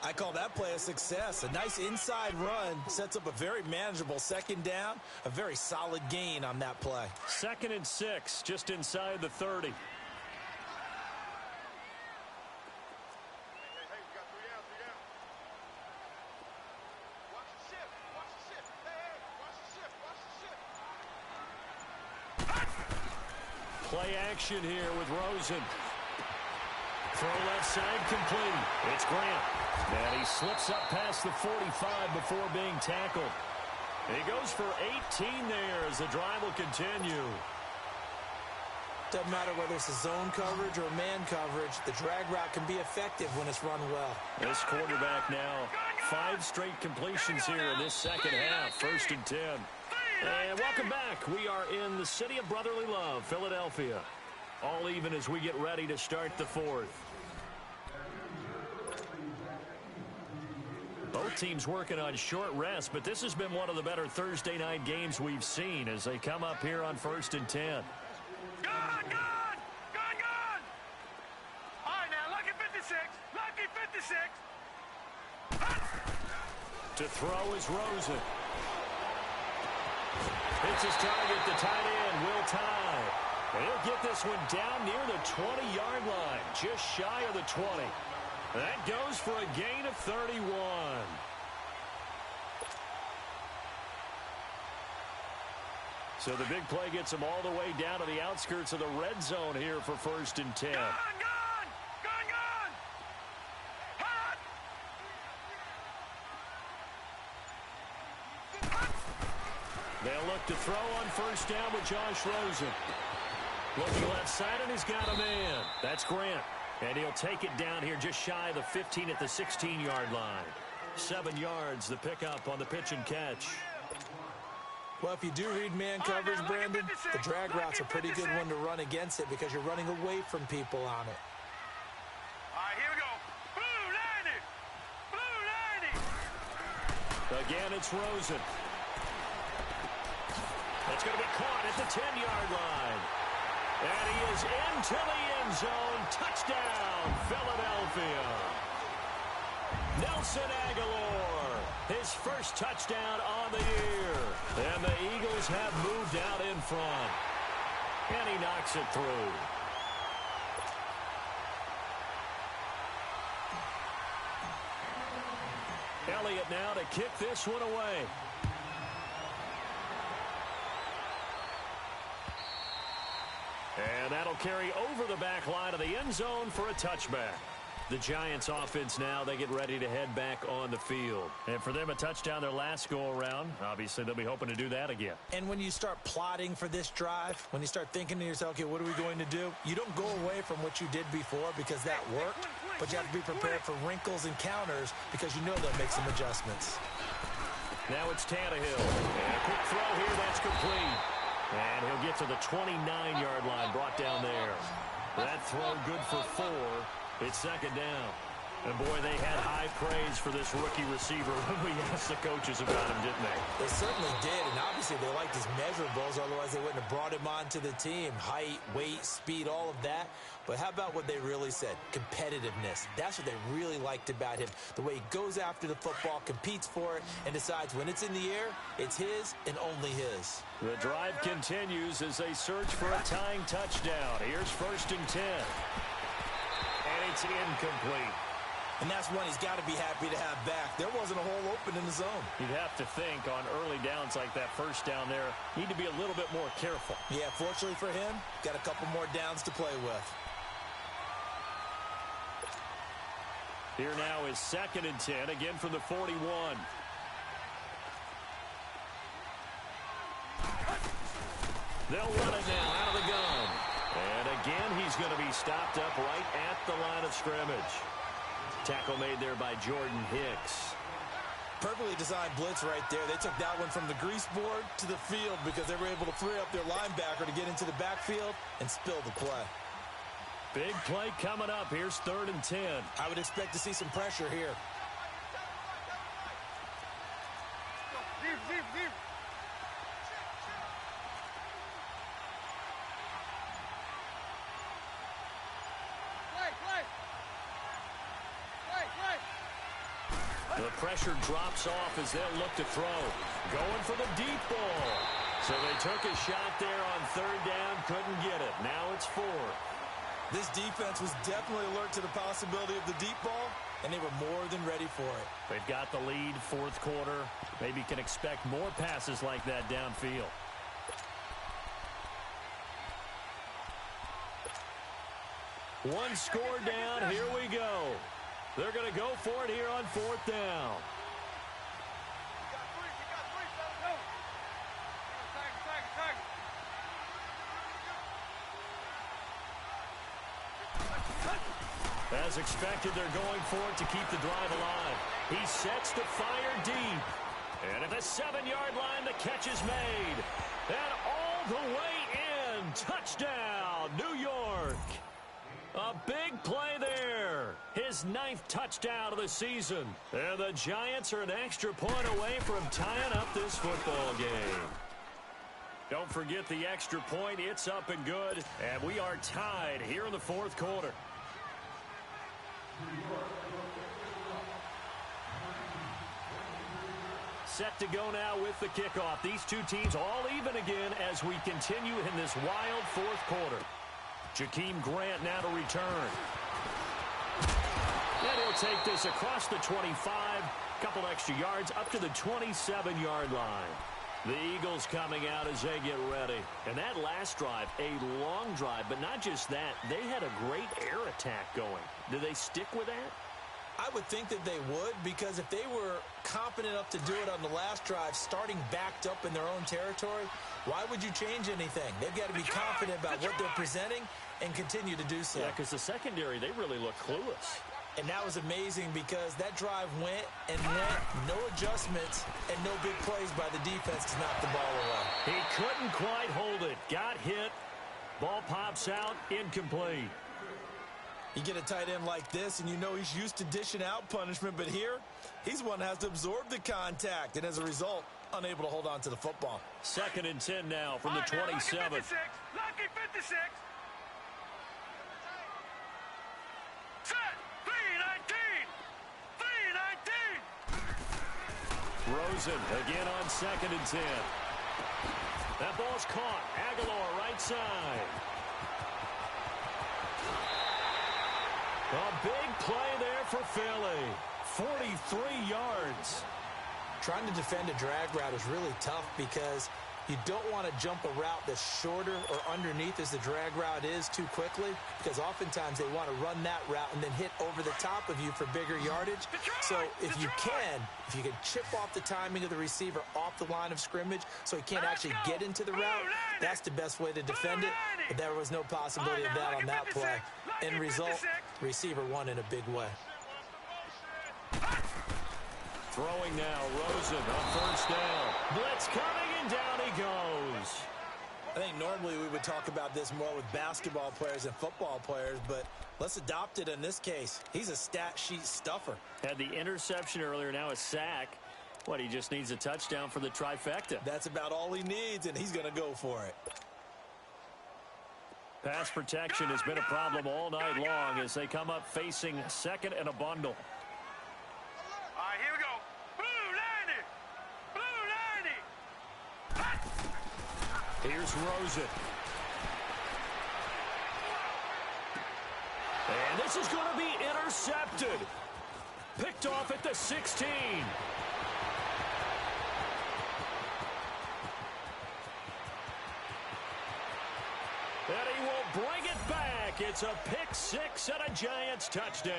I call that play a success. A nice inside run sets up a very manageable 2nd down. A very solid gain on that play. 2nd and 6, just inside the 30. Hey, we got 3 down, 3 down. Watch the shift, watch the shift. Hey, watch the shift, watch the shift. Play action here with Rosen. Throw left side complete. It's Grant. And he slips up past the 45 before being tackled. He goes for 18 there as the drive will continue. Doesn't matter whether it's a zone coverage or a man coverage, the drag route can be effective when it's run well. This quarterback now, 5 straight completions here in this 2nd half. 1st and 10. And welcome back. We are in the city of brotherly love, Philadelphia. All even as we get ready to start the 4th. Both teams working on short rest, but this has been one of the better Thursday night games we've seen as they come up here on 1st and 10. Gone, gone, gone, gone. All right, now, lucky 56, lucky 56. To throw is Rosen. Hits his target, the tight end, Will Tye. And he'll get this one down near the 20-yard line, just shy of the 20. That goes for a gain of 31. So the big play gets them all the way down to the outskirts of the red zone here for 1st and 10. Gone, gone, gone, gone. Hot. They'll look to throw on 1st down with Josh Rosen. Looking left side, and he's got a man. That's Grant. And he'll take it down here just shy of the 15 at the 16-yard line. 7 yards, the pickup on the pitch and catch. Well, if you do read man coverage, Brandon, the drag route's a pretty good one to run against it because you're running away from people on it. All right, here we go. Blue 90. Blue 90. Again, it's Rosen. That's going to be caught at the 10-yard line. And he is into the end zone. Touchdown, Philadelphia. Nelson Aguilar, his first touchdown on the year. And the Eagles have moved out in front. And he knocks it through. Elliott now to kick this one away. And that'll carry over the back line of the end zone for a touchback. The Giants offense now, they get ready to head back on the field. And for them, a touchdown their last go-around. Obviously, they'll be hoping to do that again. And when you start plotting for this drive, when you start thinking to yourself, okay, what are we going to do? You don't go away from what you did before because that worked, but you have to be prepared for wrinkles and counters because you know they'll make some adjustments. Now it's Tannehill. And a quick throw here, that's complete. And he'll get to the 29-yard line, brought down there. That throw good for 4. It's second down. And, boy, they had high praise for this rookie receiver when we asked the coaches about him, didn't they? They certainly did, and obviously they liked his measurables, otherwise they wouldn't have brought him onto the team. Height, weight, speed, all of that. But how about what they really said? Competitiveness. That's what they really liked about him. The way he goes after the football, competes for it, and decides when it's in the air, it's his and only his. The drive continues as they search for a tying touchdown. Here's 1st and 10. And it's incomplete. And that's one he's got to be happy to have back. There wasn't a hole open in the zone. You'd have to think on early downs like that first down there, need to be a little bit more careful. Yeah, fortunately for him, got a couple more downs to play with. Here now is 2nd and 10, again from the 41. They'll run it now out of the gun. And again, he's going to be stopped up right at the line of scrimmage. Tackle made there by Jordan Hicks. Perfectly designed blitz right there. They took that one from the grease board to the field because they were able to free up their linebacker to get into the backfield and spill the play. Big play coming up. Here's 3rd and 10. I would expect to see some pressure here. The pressure drops off as they'll look to throw. Going for the deep ball. So they took a shot there on 3rd down, couldn't get it. Now it's 4. This defense was definitely alert to the possibility of the deep ball, and they were more than ready for it. They've got the lead, 4th quarter. Maybe can expect more passes like that downfield. One score down, here we go. They're going to go for it here on 4th down. As expected, they're going for it to keep the drive alive. He sets to fire deep. And at the 7-yard line, the catch is made. And all the way in. Touchdown, New York. A big play there. His 9th touchdown of the season. And the Giants are an extra point away from tying up this football game. Don't forget the extra point. It's up and good. And we are tied here in the 4th quarter. Set to go now with the kickoff. These two teams all even again as we continue in this wild 4th quarter. Jakeem Grant now to return. And he'll take this across the 25. Couple extra yards up to the 27-yard line. The Eagles coming out as they get ready. And that last drive, a long drive, but not just that. They had a great air attack going. Do they stick with that? I would think that they would, because if they were confident enough to do it on the last drive, starting backed up in their own territory, why would you change anything? They've got to be confident about what they're presenting and continue to do so. Yeah, because the secondary, they really look clueless. And that was amazing because that drive went and went, no adjustments, and no big plays by the defense to knock the ball away. He couldn't quite hold it. Got hit. Ball pops out, incomplete. You get a tight end like this, and you know he's used to dishing out punishment, but here, he's one that has to absorb the contact, and as a result, unable to hold on to the football. 2nd and 10 now from the 27. Lucky 56. Rosen again on 2nd and 10. That ball's caught. Aguilar right side. A big play there for Philly. 43 yards. Trying to defend a drag route is really tough because you don't want to jump a route that's shorter or underneath as the drag route is too quickly, because oftentimes they want to run that route and then hit over the top of you for bigger yardage. So if you can chip off the timing of the receiver off the line of scrimmage so he can't actually get into the route, that's the best way to defend it. But there was no possibility of that on that play. End result, receiver won in a big way. Throwing now, Rosen on 1st down. Blitz coming, and down he goes. I think normally we would talk about this more with basketball players and football players, but let's adopt it in this case. He's a stat sheet stuffer. Had the interception earlier, now a sack. What, he just needs a touchdown for the trifecta. That's about all he needs, and he's going to go for it. Pass protection has been a problem all night long as they come up facing 2nd and a bundle. All right, here we go. Blue 90. Here's Rosen. And this is going to be intercepted. Picked off at the 16. And he will bring it back. It's a pick 6 and a Giants touchdown.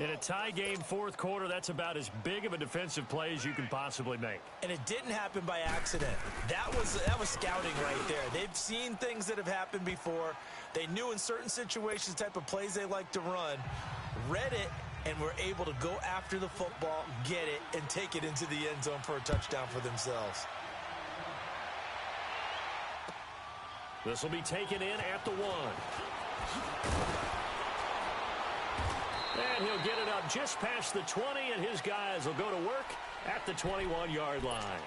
In a tie game 4th quarter, that's about as big of a defensive play as you can possibly make. And it didn't happen by accident. That was scouting right there. They've seen things that have happened before. They knew in certain situations the type of plays they like to run, read it, and were able to go after the football, get it, and take it into the end zone for a touchdown for themselves. This will be taken in at the 1. And he'll get it up just past the 20, and his guys will go to work at the 21-yard line.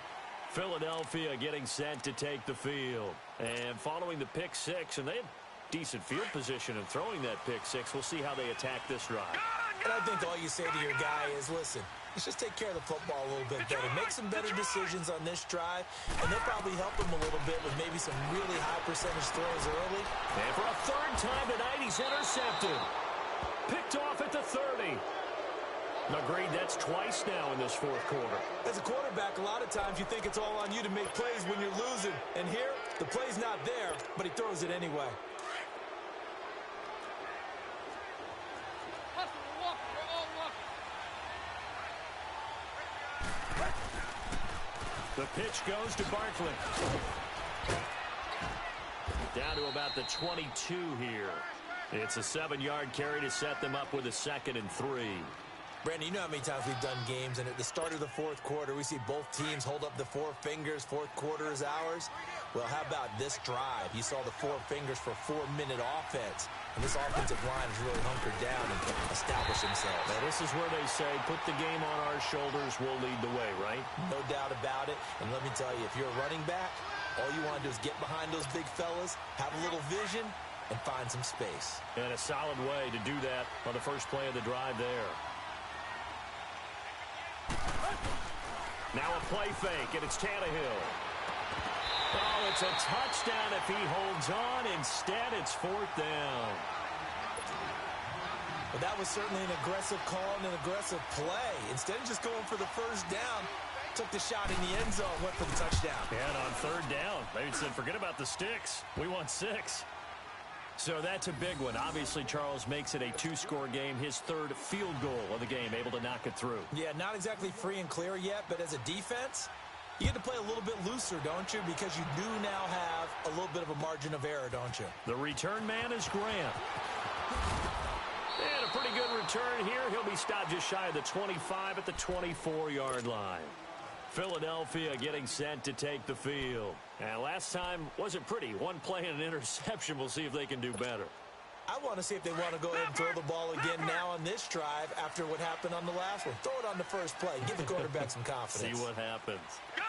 Philadelphia getting set to take the field. And following the pick 6, and they have decent field position in throwing that pick 6. We'll see how they attack this drive. And I think all you say to your guy is, listen, let's just take care of the football a little bit better. Make some better decisions on this drive, and they'll probably help him a little bit with maybe some really high percentage throws early. And for a 3rd time tonight, he's intercepted. Picked off at the 30. Agreed, that's twice now in this 4th quarter. As a quarterback, a lot of times you think it's all on you to make plays when you're losing. And here, the play's not there, but he throws it anyway. The pitch goes to Barkley. Down to about the 22 here. It's a 7-yard carry to set them up with a 2nd and 3. Brandon, you know how many times we've done games, and at the start of the 4th quarter, we see both teams hold up the 4 fingers, 4th quarter is ours. Well, how about this drive? You saw the 4 fingers for 4-minute offense, and this offensive line has really hunkered down and established themselves. Now, this is where they say, put the game on our shoulders, we'll lead the way, right? No doubt about it, and let me tell you, if you're a running back, all you want to do is get behind those big fellas, have a little vision, and find some space. And a solid way to do that on the first play of the drive there. Now a play fake, and it's Tannehill. Oh, it's a touchdown if he holds on. Instead, it's 4th down. Well, that was certainly an aggressive call and an aggressive play. Instead of just going for the 1st down, took the shot in the end zone, went for the touchdown. And on 3rd down, they said, forget about the sticks. We want 6. So that's a big one. Obviously, Charles makes it a 2-score game. His 3rd field goal of the game, able to knock it through. Yeah, not exactly free and clear yet, but as a defense, you get to play a little bit looser, don't you? Because you do now have a little bit of a margin of error, don't you? The return man is Grant. And a pretty good return here. He'll be stopped just shy of the 25 at the 24-yard line. Philadelphia getting set to take the field. And last time wasn't pretty. 1 play and an interception. We'll see if they can do better. I want to see if they want to go ahead and throw the ball again now on this drive after what happened on the last one. Throw it on the first play. Give the quarterback some confidence. See what happens. Gun!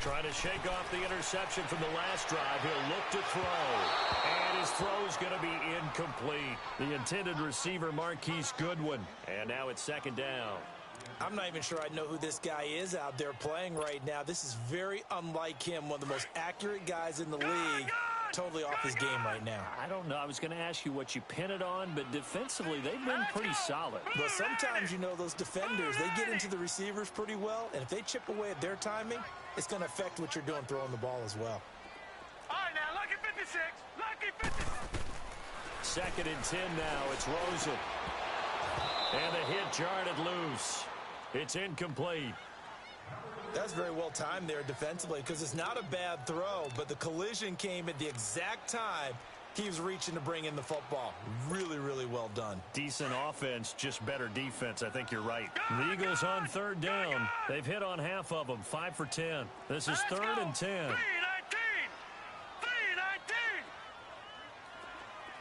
Trying to shake off the interception from the last drive. He'll look to throw. And his throw's going to be incomplete. The intended receiver, Marquise Goodwin. And now it's second down. I'm not even sure I know who this guy is out there playing right now. This is very unlike him, one of the most accurate guys in the league. Totally off his game right now. I don't know. I was going to ask you what you pin it on, but defensively, they've been pretty solid. But sometimes, you know, those defenders, they get into the receivers pretty well, and if they chip away at their timing, it's going to affect what you're doing throwing the ball as well. All right, now, lucky 56. Lucky 56. Second and 10 now. It's Rosen. And the hit jarred it loose. It's incomplete. That's very well timed there defensively because it's not a bad throw, but the collision came at the exact time he was reaching to bring in the football. Really, really well done. Decent offense, just better defense. I think you're right. The Eagles on third down. They've hit on half of them, 5 for 10. This is third and 10. 3-19. 3-19.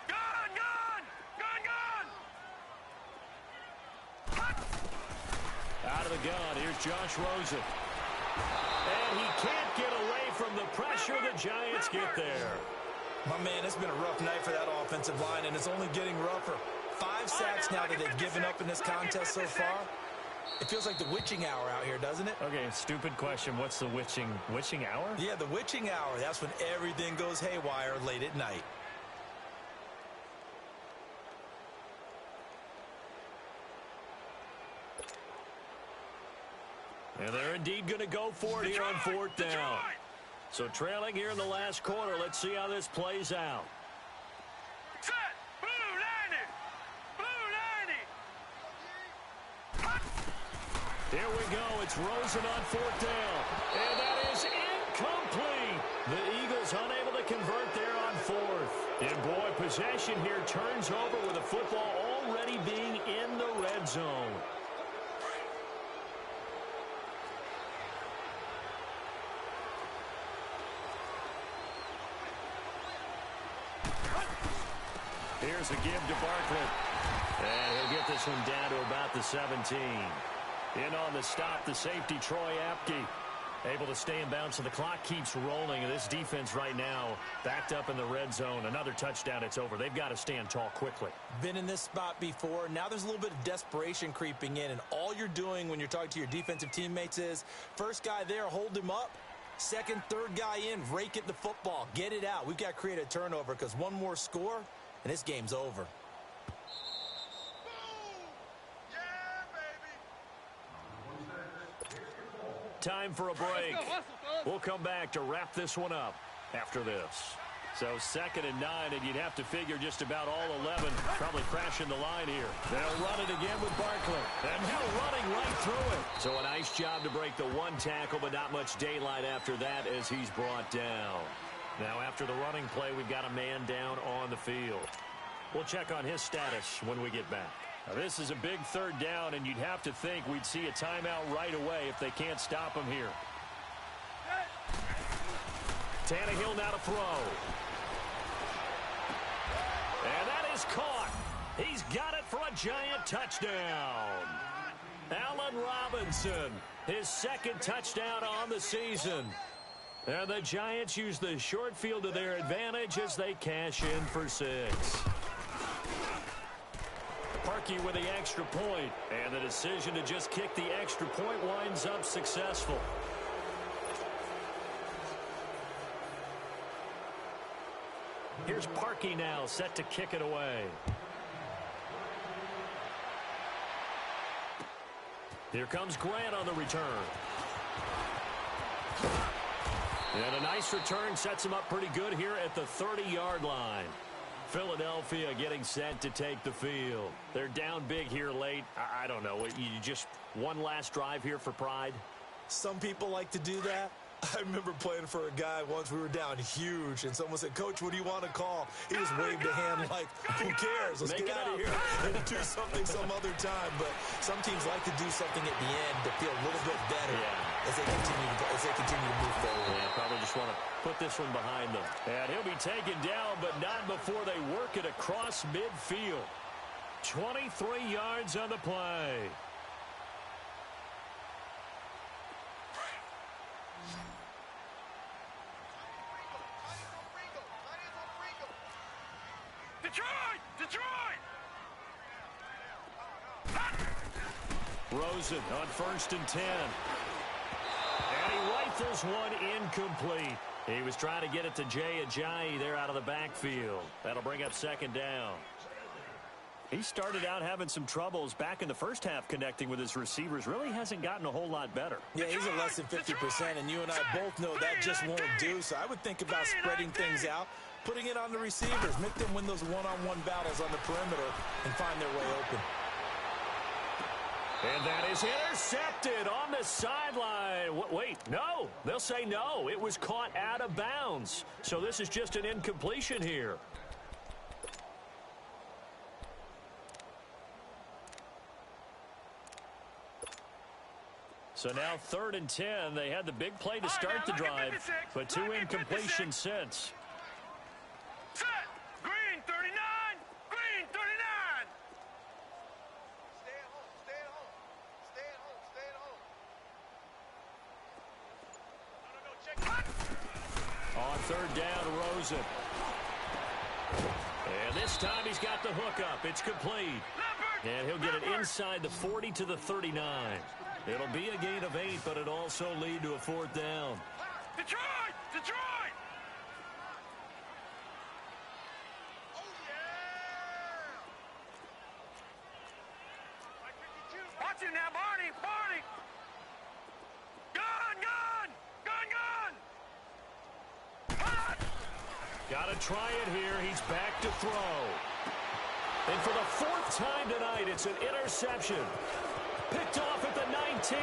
Gone, gone. Gone, gone. Out of the gun, here's Josh Rosen. And he can't get away from the pressure. The Giants get there. My man, it's been a rough night for that offensive line, and it's only getting rougher. 5 sacks now that they've given up in this contest so far. It feels like the witching hour out here, doesn't it? Okay, stupid question. What's the witching hour? Yeah, the witching hour. That's when everything goes haywire late at night. And they're indeed going to go for it here on fourth down. So trailing here in the last quarter. Let's see how this plays out. Set. Blue 90. Blue 90. Here we go. It's Rosen on fourth down. And that is incomplete. The Eagles unable to convert there on fourth. And boy, possession here turns over with the football already being in the red zone. Here's a give to Barkley. And he'll get this one down to about the 17. In on the stop, the safety, Troy Apke. Able to stay in bounds, so the clock keeps rolling. And this defense right now backed up in the red zone. Another touchdown, it's over. They've got to stand tall quickly. Been in this spot before. Now there's a little bit of desperation creeping in. And all you're doing when you're talking to your defensive teammates is, first guy there, hold him up. Second, third guy in, rake it the football. Get it out. We've got to create a turnover because one more score, and this game's over. Time for a break. We'll come back to wrap this one up after this. So 2nd and 9, and you'd have to figure just about all 11 probably crashing the line here. They'll run it again with Barkley. And now running right through it. So a nice job to break the one tackle, but not much daylight after that as he's brought down. Now after the running play, we've got a man down on the field. We'll check on his status when we get back. Now, this is a big third down, and you'd have to think we'd see a timeout right away if they can't stop him here. Tannehill now to throw. And that is caught. He's got it for a giant touchdown. Allen Robinson, his 2nd touchdown on the season. And the Giants use the short field to their advantage as they cash in for 6. Parkey with the extra point, and the decision to just kick the extra point winds up successful. Here's Parkey now, set to kick it away. Here comes Grant on the return. And a nice return sets him up pretty good here at the 30-yard line. Philadelphia getting set to take the field. They're down big here late. I don't know. You just one last drive here for pride? Some people like to do that. I remember playing for a guy once. We were down huge, and someone said, "Coach, what do you want to call?" He just waved a hand like, "Who cares? Let's get out of here and do something some other time." But some teams like to do something at the end to feel a little bit better as they continue to move forward. Yeah, probably just want to put this one behind them. And he'll be taken down, but not before they work it across midfield. 23 yards on the play. Detroit! Detroit! Rosen on 1st and 10. And he rifles one incomplete. He was trying to get it to Jay Ajayi there out of the backfield. That'll bring up 2nd down. He started out having some troubles back in the first half connecting with his receivers. Really hasn't gotten a whole lot better. Yeah, he's at less than 50%, and you and I both know that just won't do. So I would think about spreading things out, putting it on the receivers, make them win those one-on-one battles on the perimeter and find their way open. And that is intercepted on the sideline. Wait, no. They'll say no. It was caught out of bounds. So this is just an incompletion here. So now 3rd and 10. They had the big play to start the drive, but 2 incompletions since. Set! Green 39! Green 39! Stay at home, stay at home. Stay at home, stay at home. No, check it. On 3rd down, Rosen. And this time he's got the hook up. It's complete. And he'll get it inside the 40 to the 39. It'll be a gain of 8, but it'll also lead to a 4th down. Detroit! Detroit! Oh, yeah! Watch it now, Barney! Barney! Gun! Gun! Gun! Gun! Got to try it here. He's back to throw. And for the 4th time tonight, it's an interception. Picked off at the 19.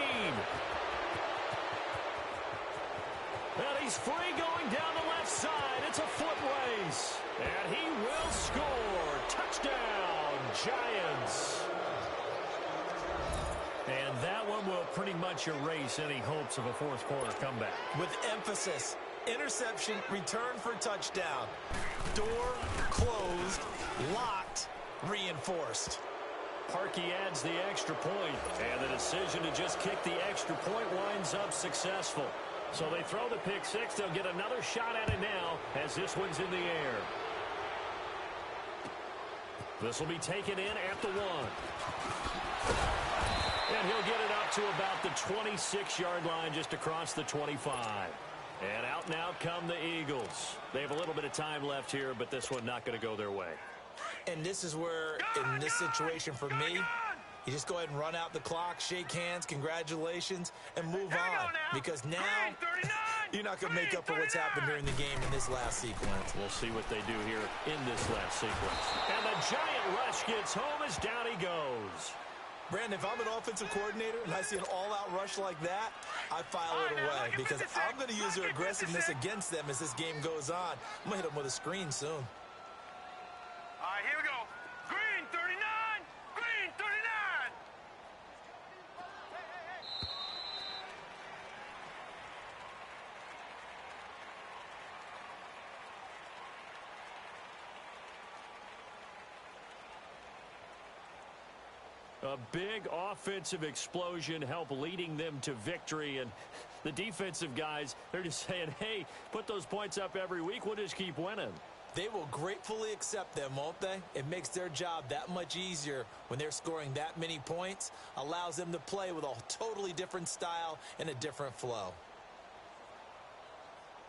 And he's free going down the left side. It's a foot race. And he will score. Touchdown, Giants. And that one will pretty much erase any hopes of a 4th quarter comeback. With emphasis, interception, return for touchdown. Door closed, locked, reinforced. Parkey adds the extra point, and the decision to just kick the extra point winds up successful. So they throw the pick 6. They'll get another shot at it now as this one's in the air. This will be taken in at the 1. And he'll get it up to about the 26-yard line, just across the 25. And out now come the Eagles. They have a little bit of time left here, but this one not going to go their way. And this is where, in this situation for me, you just go ahead and run out the clock, shake hands, congratulations, and move on. Because now, you're not going to make up for what's happened during the game in this last sequence. We'll see what they do here in this last sequence. And the giant rush gets home as down he goes. Brandon, if I'm an offensive coordinator and I see an all-out rush like that, I file it away. Because I'm going to use their aggressiveness against them as this game goes on. I'm going to hit them with a screen soon. All right, here we go. Green 39! Green 39! A big offensive explosion helped leading them to victory. And the defensive guys, they're just saying, hey, put those points up every week. We'll just keep winning. They will gratefully accept them, won't they? It makes their job that much easier when they're scoring that many points. Allows them to play with a totally different style and a different flow.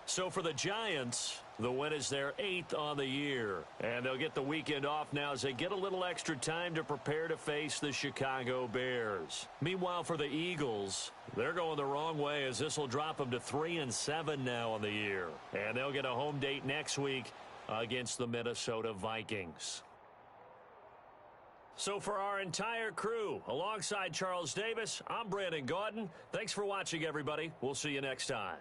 So for the Giants, the win is their 8th on the year. And they'll get the weekend off now as they get a little extra time to prepare to face the Chicago Bears. Meanwhile, for the Eagles, they're going the wrong way as this will drop them to 3-7 now on the year. And they'll get a home date next week against the Minnesota Vikings. So for our entire crew, alongside Charles Davis, I'm Brandon Gaudin. Thanks for watching, everybody. We'll see you next time.